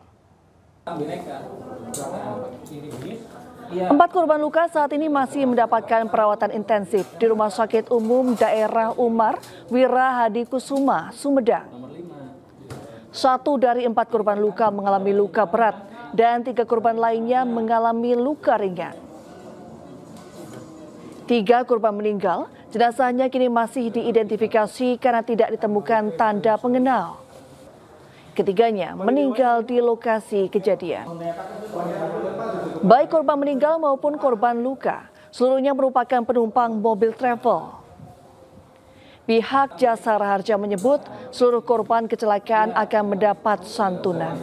4 korban luka saat ini masih mendapatkan perawatan intensif di Rumah Sakit Umum Daerah Umar Wirahadi Kusuma, Sumedang. 1 dari 4 korban luka mengalami luka berat dan 3 korban lainnya mengalami luka ringan. 3 korban meninggal, jenazahnya kini masih diidentifikasi karena tidak ditemukan tanda pengenal. Ketiganya meninggal di lokasi kejadian. Baik korban meninggal maupun korban luka, seluruhnya merupakan penumpang mobil travel. Pihak Jasara Harja menyebut seluruh korban kecelakaan akan mendapat santunan.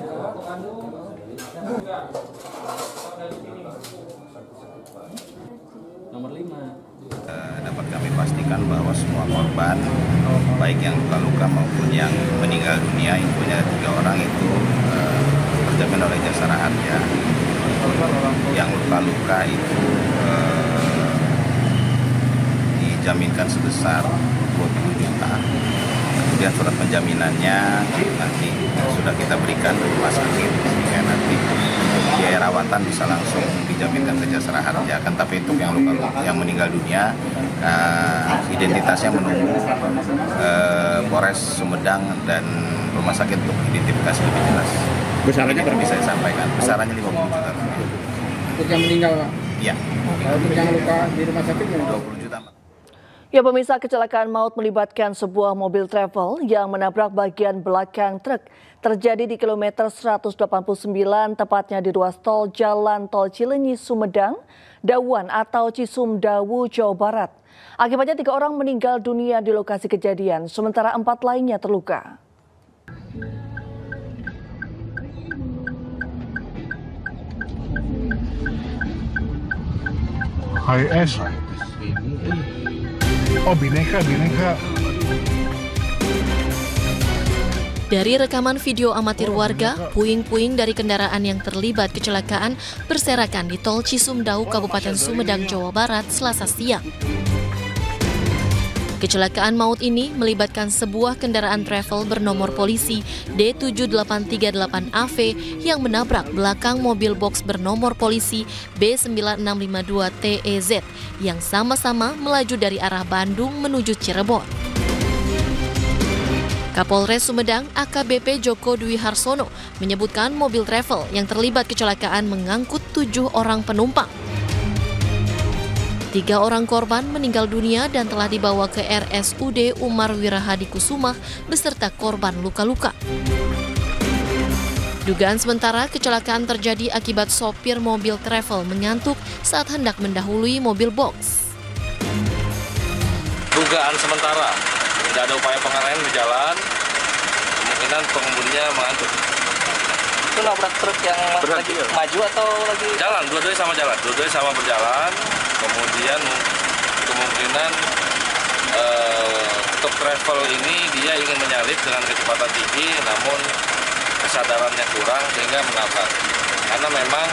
Dapat kami pastikan bahwa semua korban, baik yang luka-luka maupun yang meninggal dunia, infonya 3 orang itu terjamin oleh Jasara Harja. Yang luka-luka itu dijaminkan sebesar 20 juta. Kemudian surat penjaminannya nanti sudah kita berikan ke rumah sakit, sehingga nanti biaya rawatan bisa langsung dijaminkan ke Jasara Harja. Kan tapi untuk yang luka-luka, yang meninggal dunia, identitasnya menunggu Polres Sumedang dan rumah sakit untuk identifikasi lebih jelas. Besarannya berapa? Bisa saya sampaikan. Besarannya 50 juta. Untuk yang meninggal, Pak? Iya. Untuk yang luka di rumah sakit 20 juta, Pak. Ya, pemirsa, kecelakaan maut melibatkan sebuah mobil travel yang menabrak bagian belakang truk terjadi di kilometer 189, tepatnya di ruas tol Jalan Tol Cilenyi Sumedang, Dawuan atau Cisumdawu, Jawa Barat. Akibatnya 3 orang meninggal dunia di lokasi kejadian, sementara 4 lainnya terluka. HS. Oh, Bineka. Dari rekaman video amatir warga, puing-puing dari kendaraan yang terlibat kecelakaan berserakan di Tol Cisumdawu, Kabupaten Sumedang, Jawa Barat, Selasa siang. Kecelakaan maut ini melibatkan sebuah kendaraan travel bernomor polisi D7838AV yang menabrak belakang mobil box bernomor polisi B9652TEZ yang sama-sama melaju dari arah Bandung menuju Cirebon. Kapolres Sumedang AKBP Joko Dwi Harsono menyebutkan mobil travel yang terlibat kecelakaan mengangkut 7 orang penumpang. 3 orang korban meninggal dunia dan telah dibawa ke RSUD Umar Wirahadikusumah beserta korban luka-luka. Dugaan sementara kecelakaan terjadi akibat sopir mobil travel mengantuk saat hendak mendahului mobil box. Dugaan sementara, tidak ada upaya pengereman di jalan, kemungkinan pengemudinya mengantuk. Itu nabrak truk yang lagi maju atau lagi jalan? Dua-duanya sama berjalan. Kemudian kemungkinan truk travel ini dia ingin menyalip dengan kecepatan tinggi, namun kesadarannya kurang sehingga menabrak. Karena memang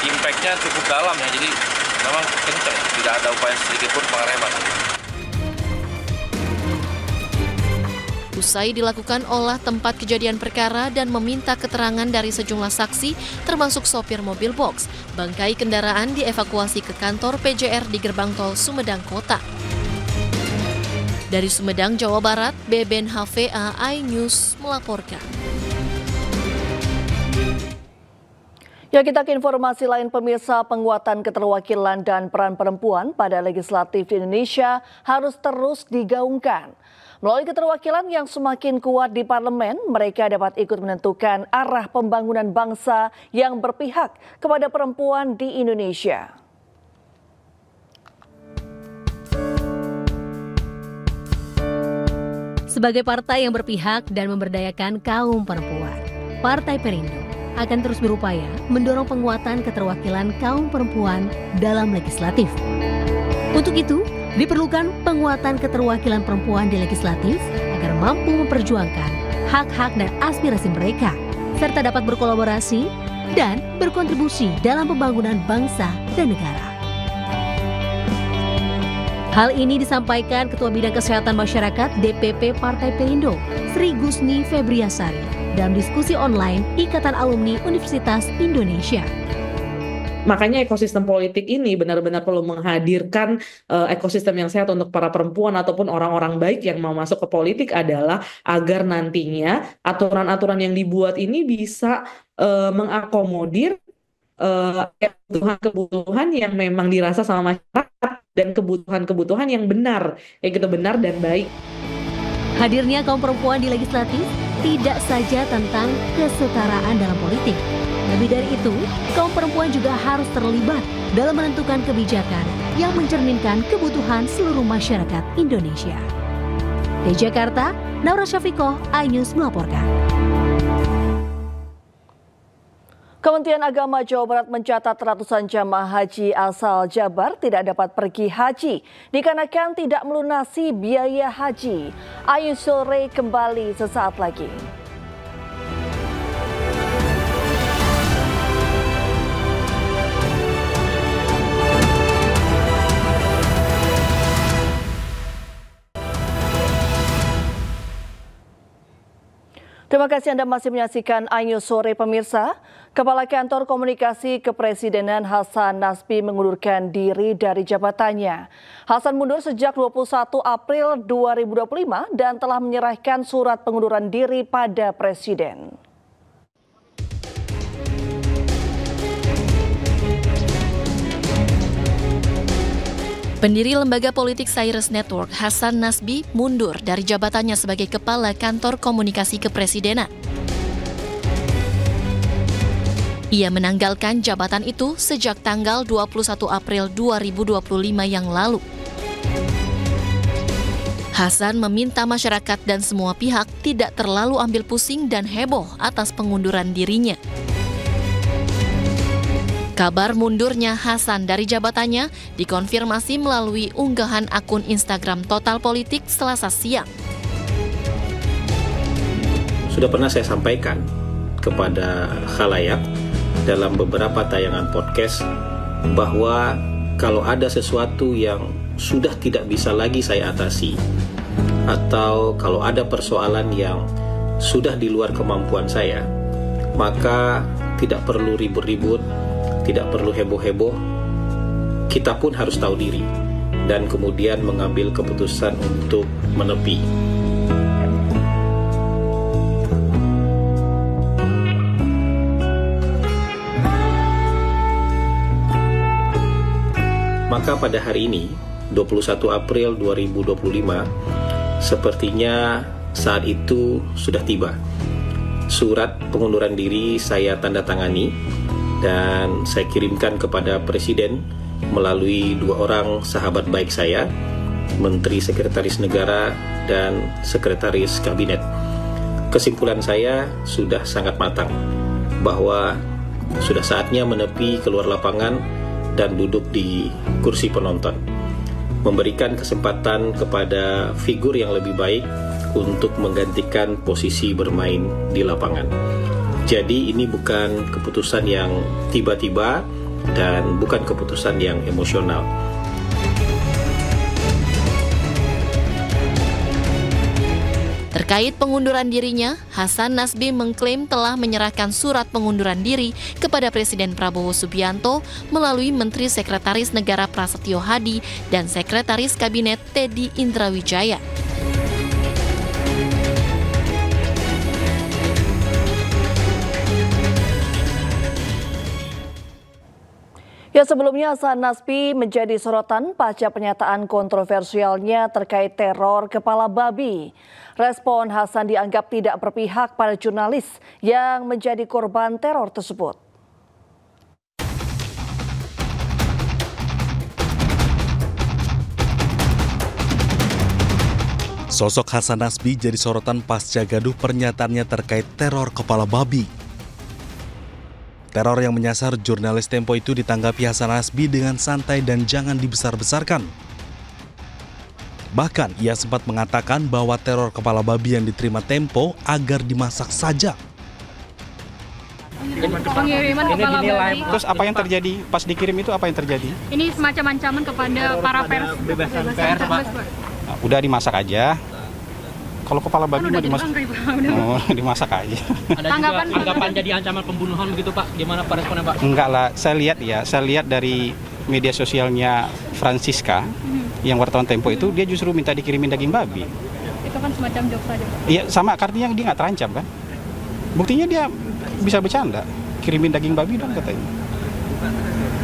impact-nya cukup dalam ya, jadi memang kencang, tidak ada upaya sedikit pun pengereman. Usai dilakukan olah tempat kejadian perkara dan meminta keterangan dari sejumlah saksi, termasuk sopir mobil box, bangkai kendaraan dievakuasi ke kantor PJR di Gerbang Tol Sumedang Kota. Dari Sumedang, Jawa Barat, Beben HVA iNews melaporkan. Ya, kita ke informasi lain, pemirsa. Penguatan keterwakilan dan peran perempuan pada legislatif Indonesia harus terus digaungkan. Melalui keterwakilan yang semakin kuat di parlemen, mereka dapat ikut menentukan arah pembangunan bangsa yang berpihak kepada perempuan di Indonesia. Sebagai partai yang berpihak dan memberdayakan kaum perempuan, Partai Perindo akan terus berupaya mendorong penguatan keterwakilan kaum perempuan dalam legislatif. Untuk itu, diperlukan penguatan keterwakilan perempuan di legislatif agar mampu memperjuangkan hak-hak dan aspirasi mereka, serta dapat berkolaborasi dan berkontribusi dalam pembangunan bangsa dan negara. Hal ini disampaikan Ketua Bidang Kesehatan Masyarakat DPP Partai Perindo, Sri Gusni Febriasari, dalam diskusi online Ikatan Alumni Universitas Indonesia. Makanya ekosistem politik ini benar-benar perlu menghadirkan ekosistem yang sehat untuk para perempuan ataupun orang-orang baik yang mau masuk ke politik adalah agar nantinya aturan-aturan yang dibuat ini bisa mengakomodir kebutuhan-kebutuhan yang memang dirasa sama masyarakat dan kebutuhan-kebutuhan yang benar, kayak gitu, benar dan baik. Hadirnya kaum perempuan di legislatif tidak saja tentang kesetaraan dalam politik. Lebih dari itu, kaum perempuan juga harus terlibat dalam menentukan kebijakan yang mencerminkan kebutuhan seluruh masyarakat Indonesia. Di Jakarta, Naura Syafikoh, iNews melaporkan. Kementerian Agama Jawa Barat mencatat ratusan jamaah haji asal Jabar tidak dapat pergi haji dikarenakan tidak melunasi biaya haji. iNews sore kembali sesaat lagi. Terima kasih Anda masih menyaksikan iNews Sore, pemirsa. Kepala Kantor Komunikasi Kepresidenan Hasan Nasbi mengundurkan diri dari jabatannya. Hasan mundur sejak 21 April 2025 dan telah menyerahkan surat pengunduran diri pada Presiden. Pendiri lembaga politik Cyrus Network, Hasan Nasbi, mundur dari jabatannya sebagai Kepala Kantor Komunikasi Kepresidenan. Ia menanggalkan jabatan itu sejak tanggal 21 April 2025 yang lalu. Hasan meminta masyarakat dan semua pihak tidak terlalu ambil pusing dan heboh atas pengunduran dirinya. Kabar mundurnya Hasan dari jabatannya dikonfirmasi melalui unggahan akun Instagram Total Politik Selasa siang. Sudah pernah saya sampaikan kepada khalayak dalam beberapa tayangan podcast bahwa kalau ada sesuatu yang sudah tidak bisa lagi saya atasi, atau kalau ada persoalan yang sudah di luar kemampuan saya, maka tidak perlu ribut-ribut, tidak perlu heboh-heboh, kita pun harus tahu diri dan kemudian mengambil keputusan untuk menepi. Maka pada hari ini, 21 April 2025, sepertinya saat itu sudah tiba. Surat pengunduran diri saya tanda tangani dan saya kirimkan kepada Presiden melalui 2 orang sahabat baik saya, Menteri Sekretaris Negara dan Sekretaris Kabinet. Kesimpulan saya sudah sangat matang bahwa sudah saatnya menepi keluar lapangan dan duduk di kursi penonton, memberikan kesempatan kepada figur yang lebih baik untuk menggantikan posisi bermain di lapangan. Jadi ini bukan keputusan yang tiba-tiba dan bukan keputusan yang emosional. Terkait pengunduran dirinya, Hasan Nasbi mengklaim telah menyerahkan surat pengunduran diri kepada Presiden Prabowo Subianto melalui Menteri Sekretaris Negara Prasetyo Hadi dan Sekretaris Kabinet Teddy Indrawijaya. Ya, sebelumnya Hasan Nasbi menjadi sorotan pasca pernyataan kontroversialnya terkait teror kepala babi. Respon Hasan dianggap tidak berpihak pada jurnalis yang menjadi korban teror tersebut. Sosok Hasan Nasbi jadi sorotan pasca gaduh pernyataannya terkait teror kepala babi. Teror yang menyasar jurnalis Tempo itu ditanggapi Hasan Nasbi dengan santai dan jangan dibesar-besarkan. Bahkan ia sempat mengatakan bahwa teror kepala babi yang diterima Tempo agar dimasak saja. Pengiriman kepala babi. Terus apa yang terjadi pas dikirim itu, apa yang terjadi? Ini semacam ancaman kepada para pers. Bebasan pers, Pak. Nah, udah dimasak aja. Kalau kepala babi mah dimasak aja. Ada juga anggapan jadi ancaman pembunuhan begitu Pak? Gimana Pak responnya Pak? Enggak lah, saya lihat dari media sosialnya Francisca, yang wartawan Tempo itu, dia justru minta dikirimin daging babi. Itu kan semacam jokes saja Pak? Iya, sama, artinya dia nggak terancam kan? Buktinya dia bisa bercanda, kirimin daging babi dong katanya.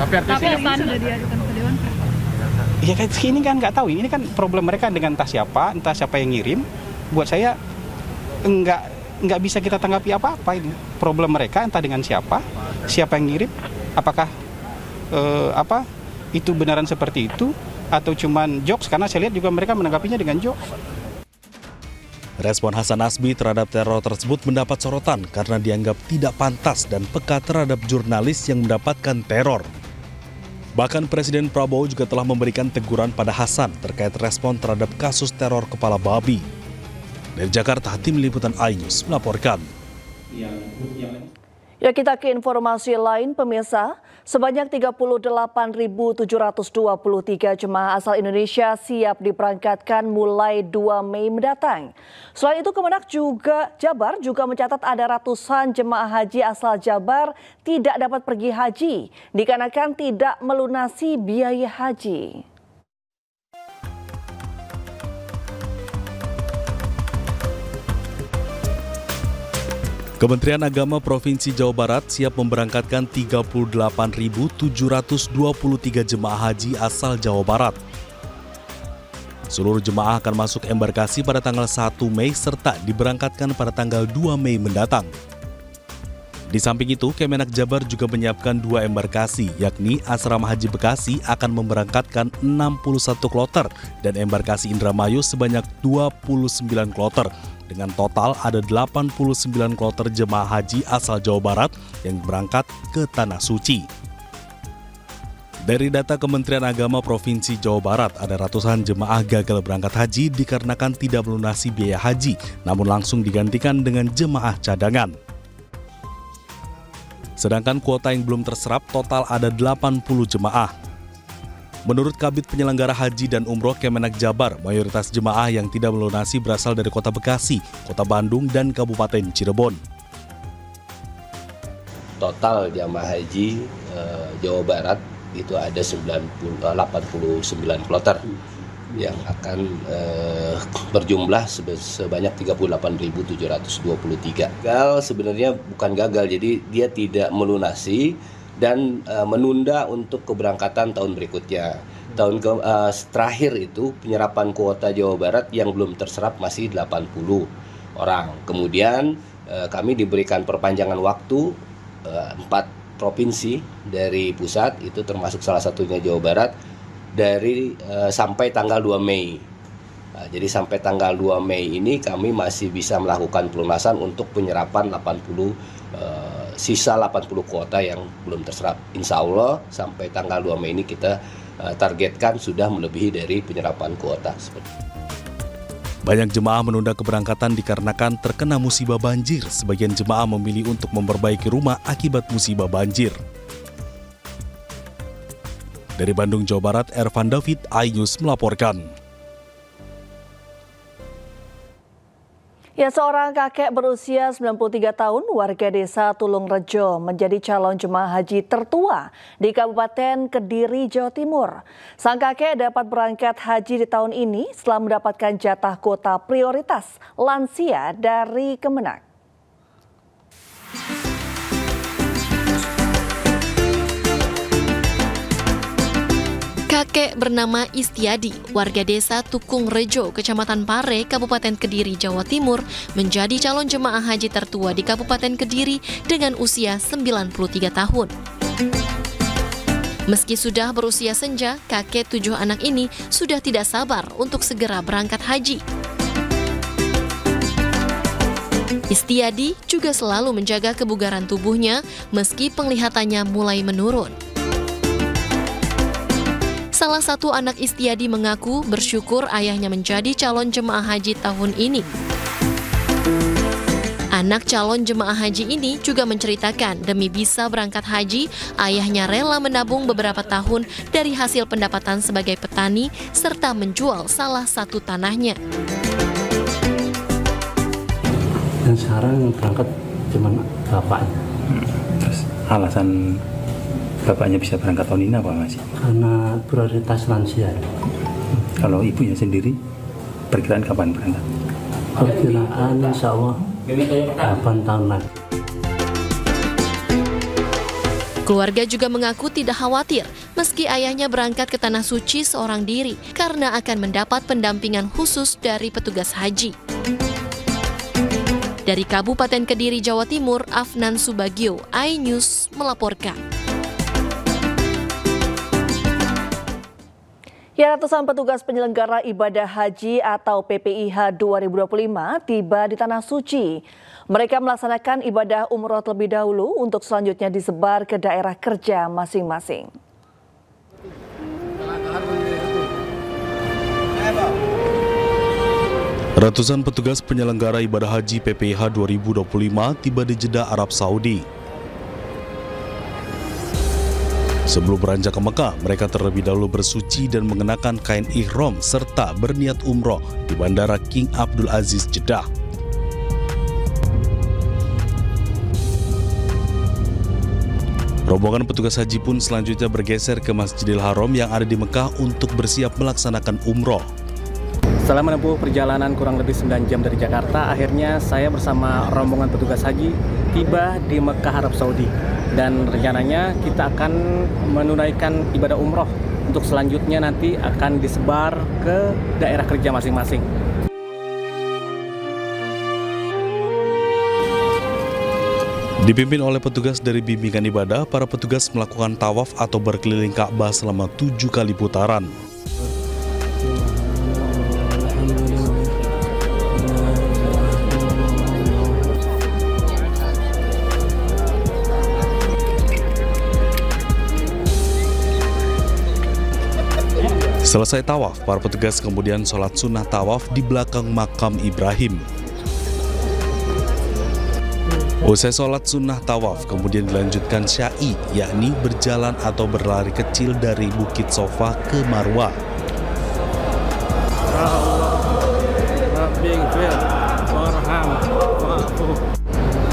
Tapi artinya sudah diajukan ke Dewan Pers. Iya, ini kan nggak tahu, ini kan problem mereka dengan entah siapa yang ngirim. Buat saya nggak bisa kita tanggapi apa-apa ini. Problem mereka entah dengan siapa yang ngirim, apakah itu benaran seperti itu atau cuman jokes, karena saya lihat juga mereka menanggapinya dengan jokes. Respon Hasan Nasbi terhadap teror tersebut mendapat sorotan karena dianggap tidak pantas dan peka terhadap jurnalis yang mendapatkan teror. Bahkan Presiden Prabowo juga telah memberikan teguran pada Hasan terkait respon terhadap kasus teror kepala babi. Dari Jakarta, Tim Liputan iNews melaporkan. Ya, kita ke informasi lain pemirsa. Sebanyak 38.723 jemaah asal Indonesia siap diberangkatkan mulai 2 Mei mendatang. Selain itu, Kemenak Jabar juga mencatat ada ratusan jemaah haji asal Jabar tidak dapat pergi haji dikarenakan tidak melunasi biaya haji. Kementerian Agama Provinsi Jawa Barat siap memberangkatkan 38.723 jemaah haji asal Jawa Barat. Seluruh jemaah akan masuk embarkasi pada tanggal 1 Mei serta diberangkatkan pada tanggal 2 Mei mendatang. Di samping itu, Kemenak Jabar juga menyiapkan 2 embarkasi, yakni Asrama Haji Bekasi akan memberangkatkan 61 kloter dan embarkasi Indramayu sebanyak 29 kloter. Dengan total ada 89 kloter jemaah haji asal Jawa Barat yang berangkat ke Tanah Suci. Dari data Kementerian Agama Provinsi Jawa Barat, ada ratusan jemaah gagal berangkat haji dikarenakan tidak melunasi biaya haji, namun langsung digantikan dengan jemaah cadangan. Sedangkan kuota yang belum terserap total ada 80 jemaah. Menurut Kabid Penyelenggara Haji dan Umroh Kemenak Jabar, mayoritas jemaah yang tidak melunasi berasal dari Kota Bekasi, Kota Bandung, dan Kabupaten Cirebon. Total jamaah haji Jawa Barat itu ada 89 kloter yang akan berjumlah sebanyak 38.723. Gagal sebenarnya bukan gagal, jadi dia tidak melunasi dan menunda untuk keberangkatan tahun berikutnya. Terakhir itu penyerapan kuota Jawa Barat yang belum terserap masih 80 orang. Kemudian kami diberikan perpanjangan waktu 4 provinsi dari pusat, itu termasuk salah satunya Jawa Barat, dari sampai tanggal 2 Mei. Nah, jadi sampai tanggal 2 Mei ini kami masih bisa melakukan pelunasan untuk penyerapan 80 kuota yang belum terserap. Insya Allah sampai tanggal 2 Mei ini kita targetkan sudah melebihi dari penyerapan kuota. Banyak jemaah menunda keberangkatan dikarenakan terkena musibah banjir. Sebagian jemaah memilih untuk memperbaiki rumah akibat musibah banjir. Dari Bandung, Jawa Barat, Ervan David, iNews melaporkan. Ya, seorang kakek berusia 93 tahun warga desa Tulungrejo menjadi calon jemaah haji tertua di Kabupaten Kediri, Jawa Timur. Sang kakek dapat berangkat haji di tahun ini setelah mendapatkan jatah kuota prioritas lansia dari Kemenak. Kakek bernama Istiadi, warga desa Tukung Rejo, Kecamatan Pare, Kabupaten Kediri, Jawa Timur, menjadi calon jemaah haji tertua di Kabupaten Kediri dengan usia 93 tahun. Meski sudah berusia senja, kakek 7 anak ini sudah tidak sabar untuk segera berangkat haji. Istiadi juga selalu menjaga kebugaran tubuhnya meski penglihatannya mulai menurun. Salah satu anak Istiadi mengaku bersyukur ayahnya menjadi calon jemaah haji tahun ini. Anak calon jemaah haji ini juga menceritakan demi bisa berangkat haji, ayahnya rela menabung beberapa tahun dari hasil pendapatan sebagai petani serta menjual salah satu tanahnya. Dan sekarang berangkat cuma bapaknya. Terus alasan bapaknya bisa berangkat tahun ini apa, Mas? Karena prioritas lansia. Kalau ibunya sendiri, perkiraan kapan berangkat? Perkiraan insya Allah 8 tahun lagi. Keluarga juga mengaku tidak khawatir meski ayahnya berangkat ke Tanah Suci seorang diri karena akan mendapat pendampingan khusus dari petugas haji. Dari Kabupaten Kediri, Jawa Timur, Afnan Subagio, iNews melaporkan. Ya, ratusan petugas penyelenggara ibadah haji atau PPIH 2025 tiba di Tanah Suci. Mereka melaksanakan ibadah umroh terlebih dahulu untuk selanjutnya disebar ke daerah kerja masing-masing. Ratusan petugas penyelenggara ibadah haji PPIH 2025 tiba di Jeddah, Arab Saudi. Sebelum beranjak ke Mekah, mereka terlebih dahulu bersuci dan mengenakan kain ihram serta berniat umroh di Bandara King Abdul Aziz, Jeddah. Rombongan petugas haji pun selanjutnya bergeser ke Masjidil Haram yang ada di Mekah untuk bersiap melaksanakan umroh. Setelah menempuh perjalanan kurang lebih 9 jam dari Jakarta, akhirnya saya bersama rombongan petugas haji tiba di Mekah, Arab Saudi. Dan rencananya kita akan menunaikan ibadah umroh untuk selanjutnya nanti akan disebar ke daerah kerja masing-masing. Dipimpin oleh petugas dari bimbingan ibadah, para petugas melakukan tawaf atau berkeliling Ka'bah selama 7 kali putaran. Selesai tawaf, para petugas kemudian sholat sunnah tawaf di belakang makam Ibrahim. Usai sholat sunnah tawaf, kemudian dilanjutkan sya'i, yakni berjalan atau berlari kecil dari Bukit Sofa ke Marwah.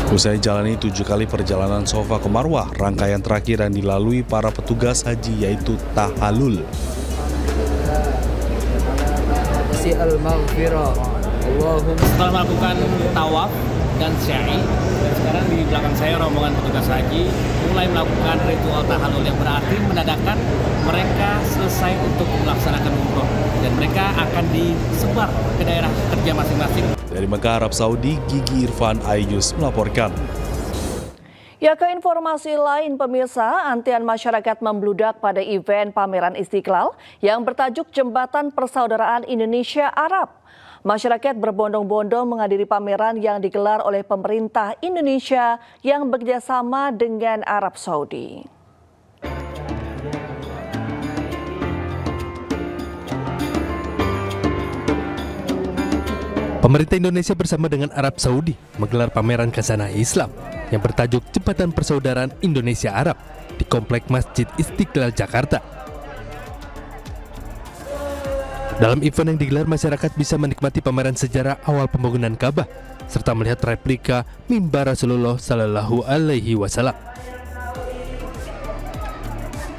Usai jalani 7 kali perjalanan Sofa ke Marwah, rangkaian terakhir yang dilalui para petugas haji yaitu tahallul. Setelah melakukan tawaf dan sya'i, sekarang di belakang saya rombongan petugas haji mulai melakukan ritual tahallul yang berarti menandakan mereka selesai untuk melaksanakan umroh dan mereka akan disebar ke daerah kerja masing-masing. Dari Mekah, Arab Saudi, Gigi Irfan, iNews melaporkan. Ya, ke informasi lain pemirsa, antrian masyarakat membludak pada event pameran Istiqlal yang bertajuk Jembatan Persaudaraan Indonesia Arab. Masyarakat berbondong-bondong menghadiri pameran yang digelar oleh pemerintah Indonesia yang bekerjasama dengan Arab Saudi. Pemerintah Indonesia bersama dengan Arab Saudi menggelar pameran khazanah Islam yang bertajuk Jembatan Persaudaraan Indonesia Arab di Komplek Masjid Istiqlal, Jakarta. Dalam event yang digelar, masyarakat bisa menikmati pameran sejarah awal pembangunan Ka'bah serta melihat replika mimbar Rasulullah Shallallahu Alaihi Wasallam.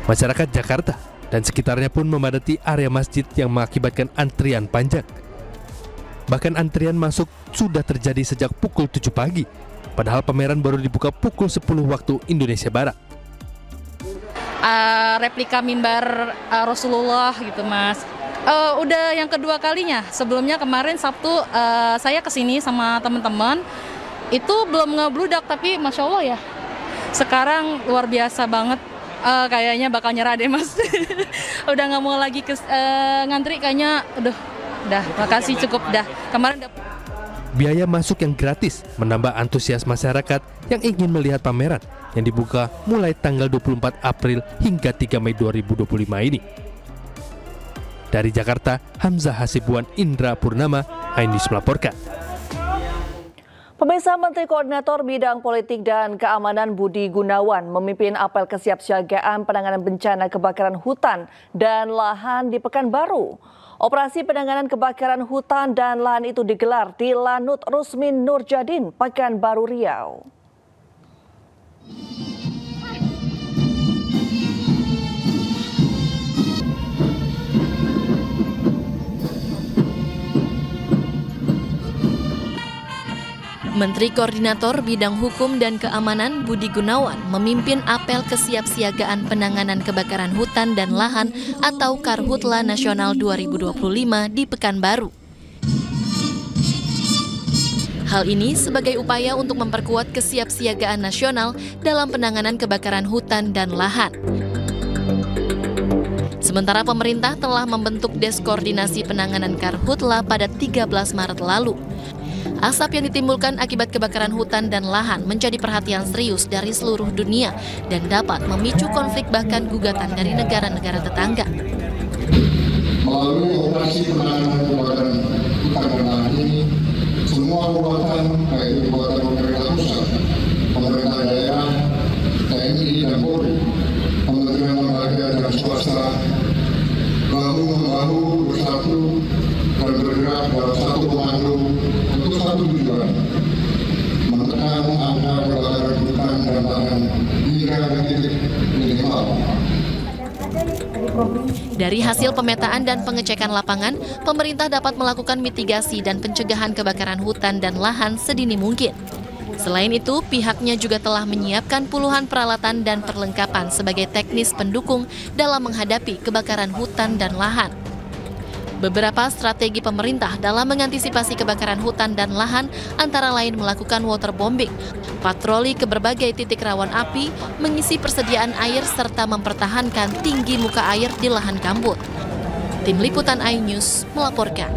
Masyarakat Jakarta dan sekitarnya pun memadati area masjid yang mengakibatkan antrian panjang. Bahkan antrian masuk sudah terjadi sejak pukul 7 pagi, padahal pameran baru dibuka pukul 10 waktu Indonesia Barat. Replika mimbar Rasulullah gitu, Mas. Udah yang kedua kalinya. Sebelumnya kemarin Sabtu saya kesini sama teman-teman, itu belum ngebludak, tapi Masya Allah ya, sekarang luar biasa banget. Kayaknya bakal nyerah deh, Mas. Udah nggak mau lagi ngantri kayaknya. Udah, makasih, cukup dah. Kemarin udah. Biaya masuk yang gratis menambah antusias masyarakat yang ingin melihat pameran yang dibuka mulai tanggal 24 April hingga 3 Mei 2025 ini. Dari Jakarta, Hamzah Hasibuan, Indra Purnama, iNews melaporkan. Pemirsa, Menteri Koordinator Bidang Politik dan Keamanan Budi Gunawan memimpin apel kesiapsiagaan penanganan bencana kebakaran hutan dan lahan di Pekanbaru. Operasi penanganan kebakaran hutan dan lahan itu digelar di Lanut Rusmin Nurjadin, Pekanbaru Riau. Menteri Koordinator Bidang Hukum dan Keamanan Budi Gunawan memimpin apel kesiapsiagaan penanganan kebakaran hutan dan lahan atau Karhutla Nasional 2025 di Pekanbaru. Hal ini sebagai upaya untuk memperkuat kesiapsiagaan nasional dalam penanganan kebakaran hutan dan lahan. Sementara pemerintah telah membentuk Deskoordinasi Penanganan Karhutla pada 13 Maret lalu. Asap yang ditimbulkan akibat kebakaran hutan dan lahan menjadi perhatian serius dari seluruh dunia dan dapat memicu konflik bahkan gugatan dari negara-negara tetangga. Melalui operasi penanganan kebakaran hutan dan lahan ini, semua kekuatan, baik kekuatan pemerintah pusat, pemerintah daerah, TNI dan Polri, Kementerian Lembaga dan swasta, bahu-membahu bersatu dan bergerak dalam satu komando untuk satu tujuan, menekan angka kebakaran hutan dan lahan hingga titik minimal. Dari hasil pemetaan dan pengecekan lapangan, pemerintah dapat melakukan mitigasi dan pencegahan kebakaran hutan dan lahan sedini mungkin. Selain itu, pihaknya juga telah menyiapkan puluhan peralatan dan perlengkapan sebagai teknis pendukung dalam menghadapi kebakaran hutan dan lahan. Beberapa strategi pemerintah dalam mengantisipasi kebakaran hutan dan lahan antara lain melakukan waterbombing, patroli ke berbagai titik rawan api, mengisi persediaan air serta mempertahankan tinggi muka air di lahan gambut. Tim Liputan iNews melaporkan.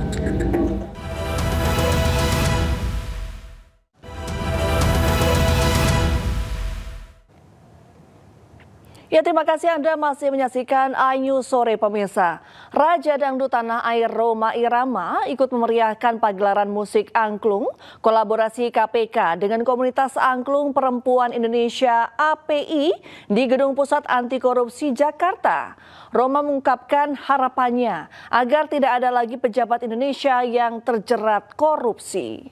Ya, terima kasih Anda masih menyaksikan iNews Sore pemirsa. Raja Dangdut Tanah Air Rhoma Irama ikut memeriahkan pagelaran musik angklung kolaborasi KPK dengan komunitas angklung perempuan Indonesia API di Gedung Pusat Anti Korupsi Jakarta. Rhoma mengungkapkan harapannya agar tidak ada lagi pejabat Indonesia yang terjerat korupsi.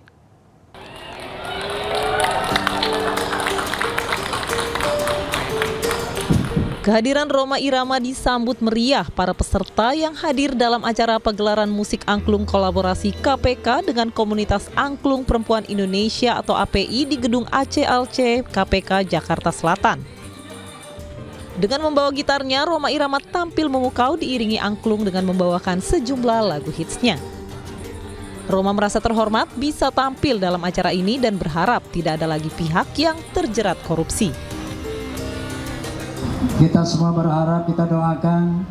Kehadiran Rhoma Irama disambut meriah para peserta yang hadir dalam acara pagelaran musik angklung kolaborasi KPK dengan komunitas angklung perempuan Indonesia atau API di Gedung ACLC KPK Jakarta Selatan. Dengan membawa gitarnya, Rhoma Irama tampil memukau diiringi angklung dengan membawakan sejumlah lagu hitsnya. Rhoma merasa terhormat bisa tampil dalam acara ini dan berharap tidak ada lagi pihak yang terjerat korupsi. Kita semua berharap, kita doakan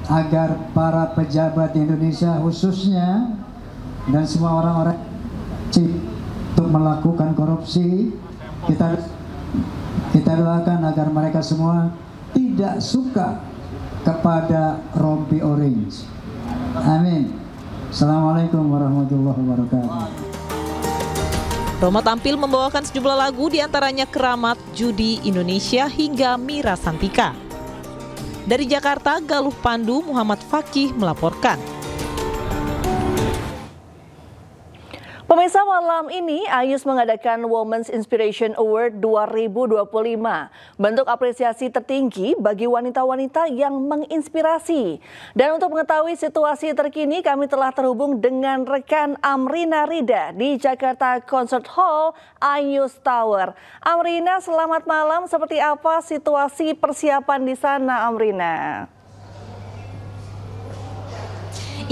agar para pejabat di Indonesia khususnya dan semua orang-orang untuk melakukan korupsi, kita doakan agar mereka semua tidak suka kepada rompi orange. Amin. Assalamualaikum warahmatullahi wabarakatuh. Rhoma tampil membawakan sejumlah lagu diantaranya Keramat, Judi Indonesia hingga Mira Santika. Dari Jakarta, Galuh Pandu Muhammad Fakih melaporkan. Pemirsa, malam ini iNews mengadakan Women's Inspiration Award 2025. Bentuk apresiasi tertinggi bagi wanita-wanita yang menginspirasi. Dan untuk mengetahui situasi terkini, kami telah terhubung dengan rekan Amrina Rida di Jakarta Concert Hall iNews Tower. Amrina, selamat malam. Seperti apa situasi persiapan di sana, Amrina?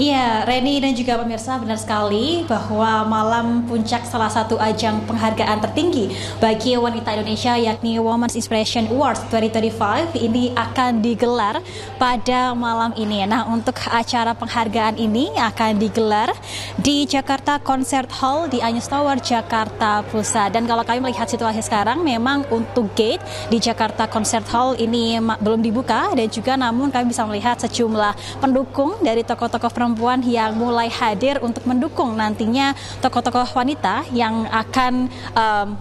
Iya, Reni dan juga pemirsa, benar sekali bahwa malam puncak salah satu ajang penghargaan tertinggi bagi wanita Indonesia yakni Women's Inspiration Awards 2025 ini akan digelar pada malam ini. Nah, untuk acara penghargaan ini akan digelar di Jakarta Concert Hall di iNews Tower, Jakarta Pusat. Dan kalau kami melihat situasi sekarang, memang untuk gate di Jakarta Concert Hall ini belum dibuka dan juga namun kami bisa melihat sejumlah pendukung dari tokoh-tokoh perempuan yang mulai hadir untuk mendukung nantinya tokoh-tokoh wanita yang akan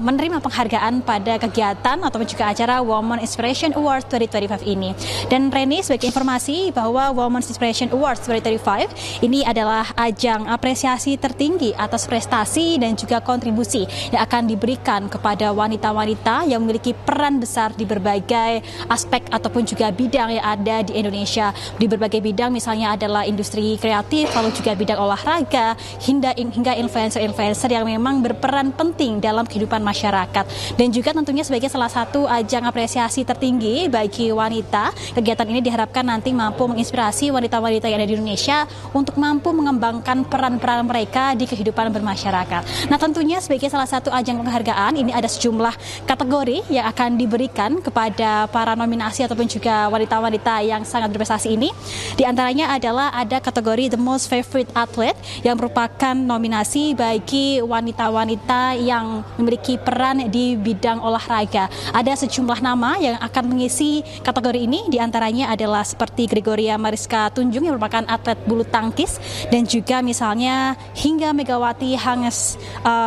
menerima penghargaan pada kegiatan ataupun juga acara Women Inspiration Awards 2025 ini. Dan Reni, sebagai informasi bahwa Women Inspiration Awards 2025 ini adalah ajang apresiasi tertinggi atas prestasi dan juga kontribusi yang akan diberikan kepada wanita-wanita yang memiliki peran besar di berbagai aspek ataupun juga bidang yang ada di Indonesia. Di berbagai bidang misalnya adalah industri kreatif, lalu juga bidang olahraga, hingga influencer-influencer yang memang berperan penting dalam kehidupan masyarakat. Dan juga tentunya sebagai salah satu ajang apresiasi tertinggi bagi wanita, kegiatan ini diharapkan nanti mampu menginspirasi wanita-wanita yang ada di Indonesia untuk mampu mengembangkan peran-peran mereka di kehidupan bermasyarakat. Nah, tentunya sebagai salah satu ajang penghargaan, ini ada sejumlah kategori yang akan diberikan kepada para nominasi ataupun juga wanita-wanita yang sangat berprestasi ini. Di antaranya adalah ada kategori The Most Favorite Athlete yang merupakan nominasi bagi wanita-wanita yang memiliki peran di bidang olahraga. Ada sejumlah nama yang akan mengisi kategori ini, di antaranya adalah seperti Gregoria Mariska Tunjung yang merupakan atlet bulu tangkis dan juga misalnya hingga Megawati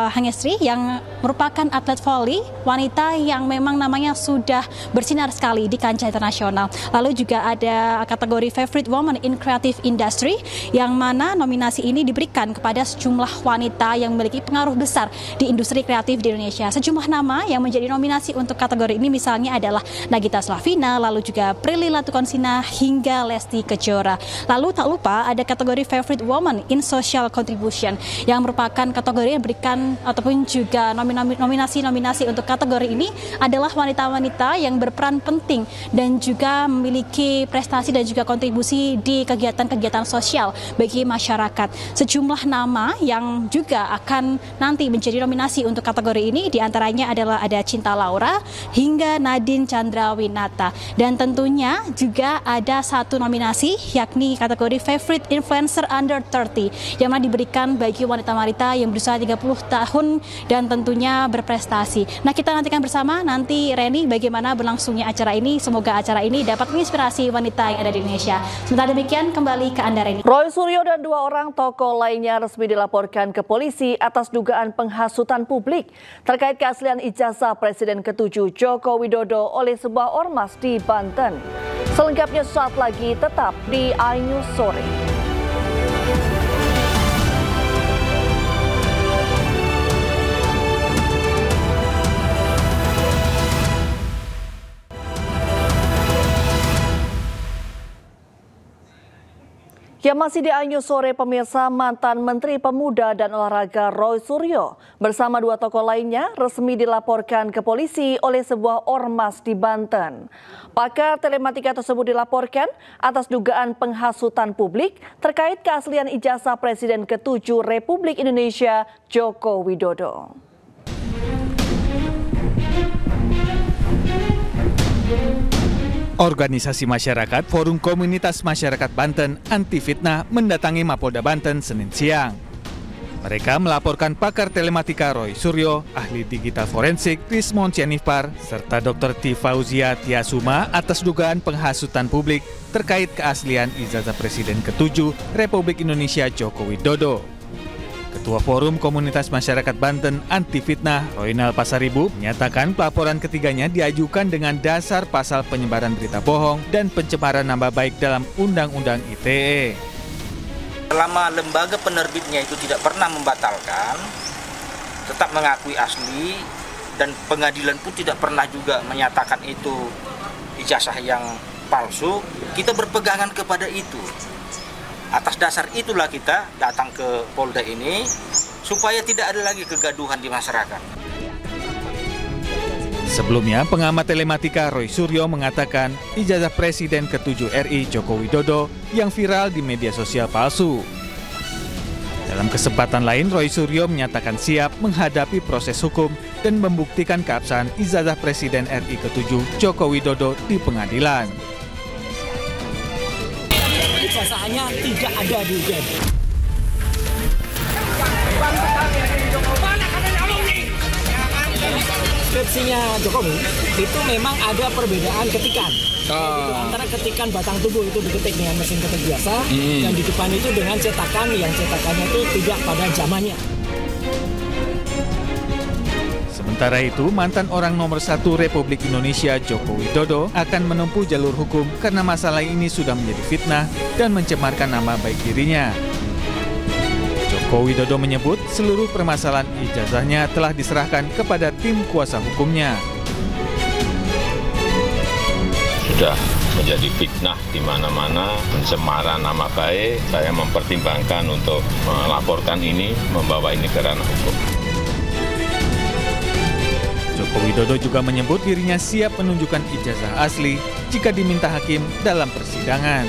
Hangestri yang merupakan atlet voli wanita yang memang namanya sudah bersinar sekali di kancah internasional. Lalu juga ada kategori Favorite Woman in Creative Industry yang mana nominasi ini diberikan kepada sejumlah wanita yang memiliki pengaruh besar di industri kreatif di Indonesia. Sejumlah nama yang menjadi nominasi untuk kategori ini misalnya adalah Nagita Slavina, lalu juga Prilly Latukonsina hingga Lesti Kejora. Lalu tak lupa ada kategori Favorite Woman in Social Contribution yang merupakan kategori yang diberikan ataupun juga nominasi untuk kategori ini adalah wanita-wanita yang berperan penting dan juga memiliki prestasi dan juga kontribusi di kegiatan-kegiatan sosial bagi masyarakat. Sejumlah nama yang juga akan nanti menjadi nominasi untuk kategori ini diantaranya adalah ada Cinta Laura hingga Nadine Chandrawinata. Dan tentunya juga ada satu nominasi yakni kategori Favorite Influencer Under 30 yang mana diberikan bagi wanita-wanita yang berusia 30 tahun dan tentunya berprestasi. Nah, kita nantikan bersama nanti Reni bagaimana berlangsungnya acara ini. Semoga acara ini dapat menginspirasi wanita yang ada di Indonesia. Sementara demikian kembali ke Anda Reni. Roy Suryo dan 2 orang tokoh lainnya resmi dilaporkan ke polisi atas dugaan penghasutan publik terkait keaslian ijazah Presiden ke-7 Joko Widodo oleh sebuah ormas di Banten. Selengkapnya saat lagi tetap di iNews Sore. Yang masih di iNews Sore, pemirsa, mantan Menteri Pemuda dan Olahraga Roy Suryo bersama 2 tokoh lainnya resmi dilaporkan ke polisi oleh sebuah ormas di Banten. Pakar telematika tersebut dilaporkan atas dugaan penghasutan publik terkait keaslian ijazah Presiden ke-7 Republik Indonesia Joko Widodo. Organisasi Masyarakat Forum Komunitas Masyarakat Banten Anti Fitnah mendatangi Mapolda Banten Senin siang. Mereka melaporkan pakar telematika Roy Suryo, ahli digital forensik Rismon Sianipar, serta Dr. Tifauzia Tiasuma atas dugaan penghasutan publik terkait keaslian ijazah Presiden ke-7 Republik Indonesia Joko Widodo. Ketua Forum Komunitas Masyarakat Banten Anti Fitnah, Roynal Pasaribu, menyatakan pelaporan ketiganya diajukan dengan dasar pasal penyebaran berita bohong dan pencemaran nama baik dalam Undang-Undang ITE. Selama lembaga penerbitnya itu tidak pernah membatalkan, tetap mengakui asli, dan pengadilan pun tidak pernah juga menyatakan itu ijazah yang palsu, kita berpegangan kepada itu. Atas dasar itulah kita datang ke Polda ini supaya tidak ada lagi kegaduhan di masyarakat. Sebelumnya, pengamat telematika Roy Suryo mengatakan ijazah Presiden ke-7 RI Joko Widodo yang viral di media sosial palsu. Dalam kesempatan lain, Roy Suryo menyatakan siap menghadapi proses hukum dan membuktikan keabsahan ijazah Presiden RI ke-7 Joko Widodo di pengadilan. Ijazahnya tidak ada di UGM. Skripsinya Jokowi itu memang ada perbedaan ketikan. Antara ketikan batang tubuh itu diketik dengan mesin ketik biasa, dan di depan itu dengan cetakan yang cetakannya itu tidak pada zamannya. Sementara itu, mantan orang nomor 1 Republik Indonesia Joko Widodo akan menempuh jalur hukum karena masalah ini sudah menjadi fitnah dan mencemarkan nama baik dirinya. Joko Widodo menyebut seluruh permasalahan ijazahnya telah diserahkan kepada tim kuasa hukumnya. Sudah menjadi fitnah di mana-mana, pencemaran nama baik, saya mempertimbangkan untuk melaporkan ini, membawa ini ke ranah hukum. Joko Widodo juga menyebut dirinya siap menunjukkan ijazah asli jika diminta hakim dalam persidangan.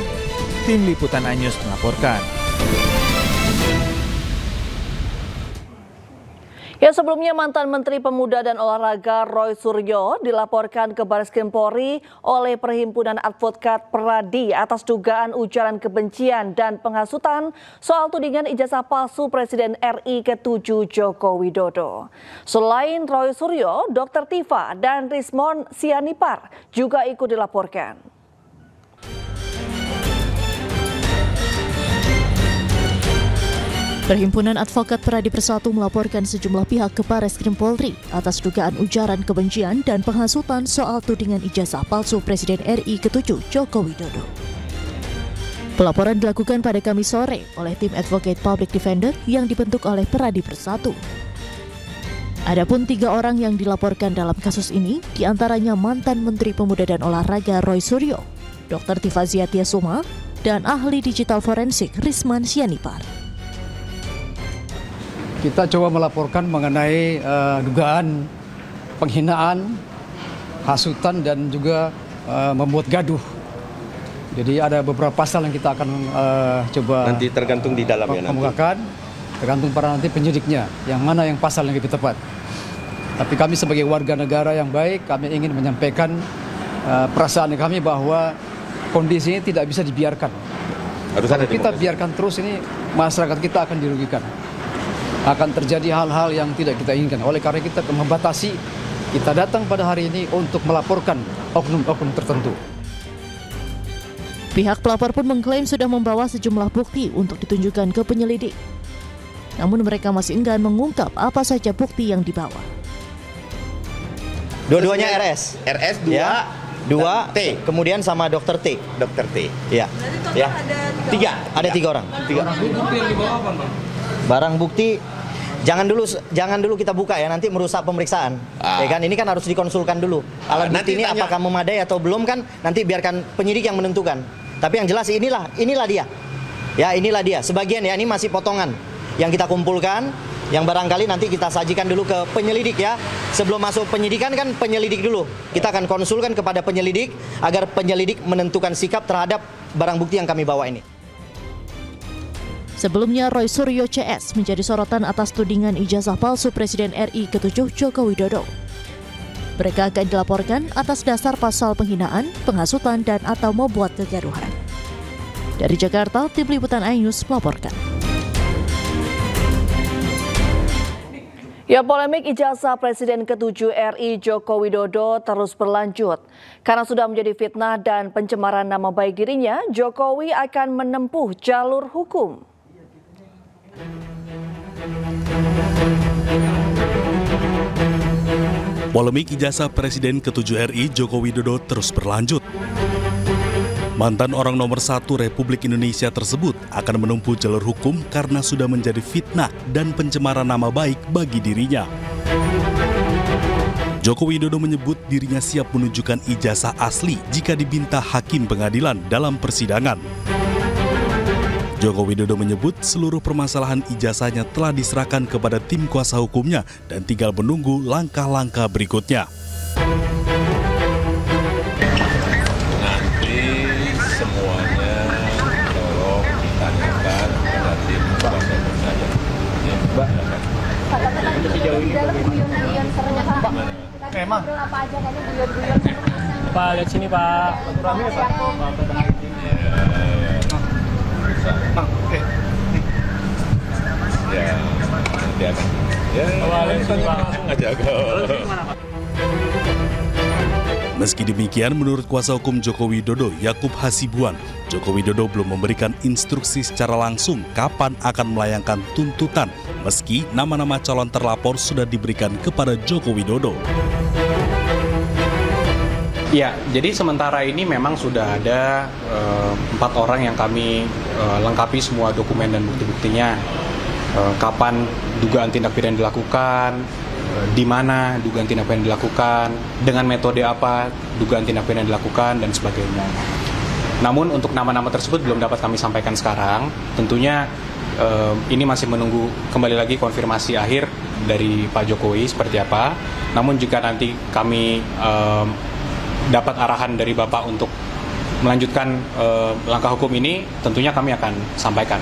Tim Liputan iNews melaporkan. Ya, sebelumnya mantan Menteri Pemuda dan Olahraga Roy Suryo dilaporkan ke Barreskrim Polri oleh Perhimpunan Advokat Peradi atas dugaan ujaran kebencian dan penghasutan soal tudingan ijazah palsu Presiden RI ke-7 Joko Widodo. Selain Roy Suryo, Dr. Tifa dan Rismon Sianipar juga ikut dilaporkan. Perhimpunan Advokat Peradi Persatu melaporkan sejumlah pihak ke Barreskrim Polri atas dugaan ujaran kebencian dan penghasutan soal tudingan ijazah palsu Presiden RI ke-7 Joko Widodo. Pelaporan dilakukan pada Kamis sore oleh tim Advocate Public Defender yang dibentuk oleh Peradi Persatu. Adapun 3 orang yang dilaporkan dalam kasus ini, diantaranya mantan Menteri Pemuda dan Olahraga Roy Suryo, Dr. Tifauzia Tiasuma, dan ahli digital forensik Rismon Sianipar. Kita coba melaporkan mengenai dugaan penghinaan, hasutan, dan juga membuat gaduh Jadi ada beberapa pasal yang kita akan coba nanti tergantung di dalam ya kemukakan, tergantung pada nanti penyidiknya, yang mana yang pasal yang lebih tepat. Tapi kami sebagai warga negara yang baik, kami ingin menyampaikan perasaan kami bahwa kondisi ini tidak bisa dibiarkan. Kalau kita biarkan terus ini, masyarakat kita akan dirugikan. Akan terjadi hal-hal yang tidak kita inginkan. Oleh karena kita membatasi, kita datang pada hari ini untuk melaporkan oknum-oknum tertentu. Pihak pelapor pun mengklaim sudah membawa sejumlah bukti untuk ditunjukkan ke penyelidik. Namun mereka masih enggan mengungkap apa saja bukti yang dibawa. Dua-duanya RS. RS 2, ya, 2 T. Kemudian sama dokter T. Dokter T. Ya. Ya. Ada 3 orang. 3. Bukti yang dibawa apa, Bang? Barang bukti jangan dulu kita buka ya, nanti merusak pemeriksaan. Ya kan, ini kan harus dikonsulkan dulu. Alat bukti ini apakah memadai atau belum kan nanti biarkan penyidik yang menentukan. Tapi yang jelas inilah dia. Ya, inilah dia. Sebagian ya, ini masih potongan yang kita kumpulkan, yang barangkali nanti kita sajikan dulu ke penyelidik ya. Sebelum masuk penyidikan kan penyelidik dulu. Kita akan konsulkan kepada penyelidik agar penyelidik menentukan sikap terhadap barang bukti yang kami bawa ini. Sebelumnya, Roy Suryo CS menjadi sorotan atas tudingan ijazah palsu Presiden RI ke-7 Joko Widodo. Mereka akan dilaporkan atas dasar pasal penghinaan, penghasutan, dan atau membuat kegaduhan. Dari Jakarta, Tim Liputan iNews melaporkan. Ya, polemik ijazah Presiden ke-7 RI Joko Widodo terus berlanjut. Karena sudah menjadi fitnah dan pencemaran nama baik dirinya, Jokowi akan menempuh jalur hukum. Polemik ijazah Presiden ke-7 RI Joko Widodo terus berlanjut. Mantan orang nomor 1 Republik Indonesia tersebut akan menempuh jalur hukum karena sudah menjadi fitnah dan pencemaran nama baik bagi dirinya. Joko Widodo menyebut dirinya siap menunjukkan ijazah asli jika diminta hakim pengadilan dalam persidangan. Joko Widodo menyebut seluruh permasalahan ijazahnya telah diserahkan kepada tim kuasa hukumnya dan tinggal menunggu langkah-langkah berikutnya. Nanti semuanya tolong ditanyakan kepada tim kuasa hukum saya. Ya, Mbak. Sejauh ini memang apa aja kayaknya guyon-guyon. Pak, lihat sini, Pak. Rame ya, Pak. Oke. Ya, nanti akan. Ya, Meski demikian, menurut kuasa hukum Joko Widodo, Yakub Hasibuan, Joko Widodo belum memberikan instruksi secara langsung kapan akan melayangkan tuntutan, meski nama-nama calon terlapor sudah diberikan kepada Joko Widodo. Ya, jadi sementara ini memang sudah ada 4 orang yang kami lengkapi semua dokumen dan bukti-buktinya. Kapan dugaan tindak pidana dilakukan, di mana dugaan tindak pidana dilakukan, dengan metode apa dugaan tindak pidana dilakukan, dan sebagainya. Namun untuk nama-nama tersebut belum dapat kami sampaikan sekarang. Tentunya ini masih menunggu kembali lagi konfirmasi akhir dari Pak Jokowi seperti apa. Namun jika nanti kami dapat arahan dari Bapak untuk melanjutkan langkah hukum ini, tentunya kami akan sampaikan.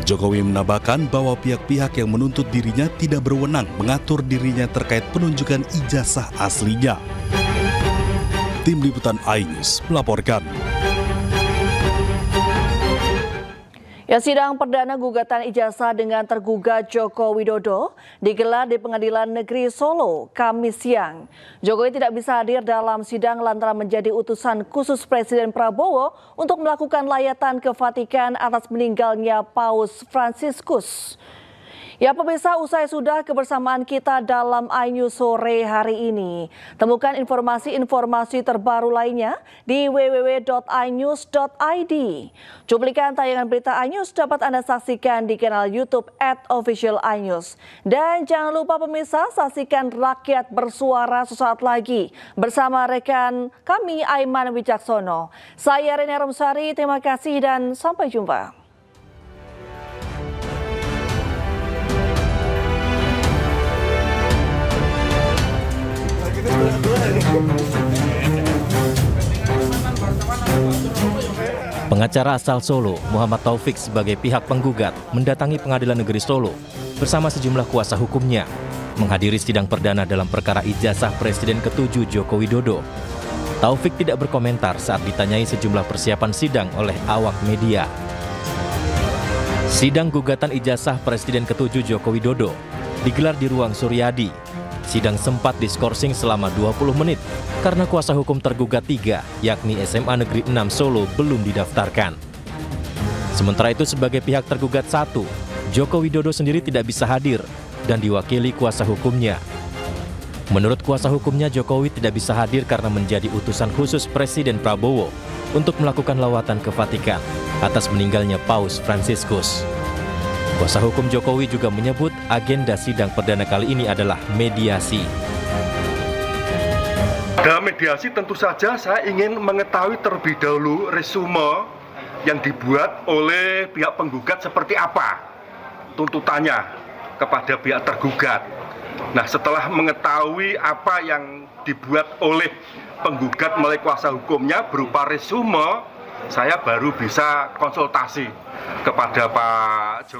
Jokowi menambahkan bahwa pihak-pihak yang menuntut dirinya tidak berwenang mengatur dirinya terkait penunjukan ijazah aslinya. Tim Liputan iNews melaporkan. Ya, sidang perdana gugatan ijazah dengan tergugat Joko Widodo digelar di Pengadilan Negeri Solo Kamis siang. Jokowi tidak bisa hadir dalam sidang lantaran menjadi utusan khusus Presiden Prabowo untuk melakukan layatan ke Vatikan atas meninggalnya Paus Fransiskus. Ya pemirsa, usai sudah kebersamaan kita dalam iNews sore hari ini. Temukan informasi-informasi terbaru lainnya di www.inews.id. Cuplikan tayangan berita iNews dapat Anda saksikan di kanal YouTube @officialinews. Dan jangan lupa pemirsa, saksikan Rakyat Bersuara sesaat lagi bersama rekan kami Aiman Wijaksono. Saya Reni Arumsari, terima kasih dan sampai jumpa. Dua. Pengacara asal Solo, Muhammad Taufik sebagai pihak penggugat mendatangi Pengadilan Negeri Solo bersama sejumlah kuasa hukumnya menghadiri sidang perdana dalam perkara ijazah Presiden ke-7 Joko Widodo. Taufik tidak berkomentar saat ditanyai sejumlah persiapan sidang oleh awak media. Sidang gugatan ijazah Presiden ke-7 Joko Widodo digelar di ruang Suryadi. Sidang sempat diskorsing selama 20 menit karena kuasa hukum tergugat 3, yakni SMA Negeri 6 Solo, belum didaftarkan. Sementara itu sebagai pihak tergugat 1, Joko Widodo sendiri tidak bisa hadir dan diwakili kuasa hukumnya. Menurut kuasa hukumnya, Jokowi tidak bisa hadir karena menjadi utusan khusus Presiden Prabowo untuk melakukan lawatan ke Vatikan atas meninggalnya Paus Fransiskus. Kuasa hukum Jokowi juga menyebut agenda sidang perdana kali ini adalah mediasi. Dalam mediasi tentu saja saya ingin mengetahui terlebih dahulu resume yang dibuat oleh pihak penggugat seperti apa tuntutannya kepada pihak tergugat. Nah, setelah mengetahui apa yang dibuat oleh penggugat melalui kuasa hukumnya berupa resume, saya baru bisa konsultasi kepada Pak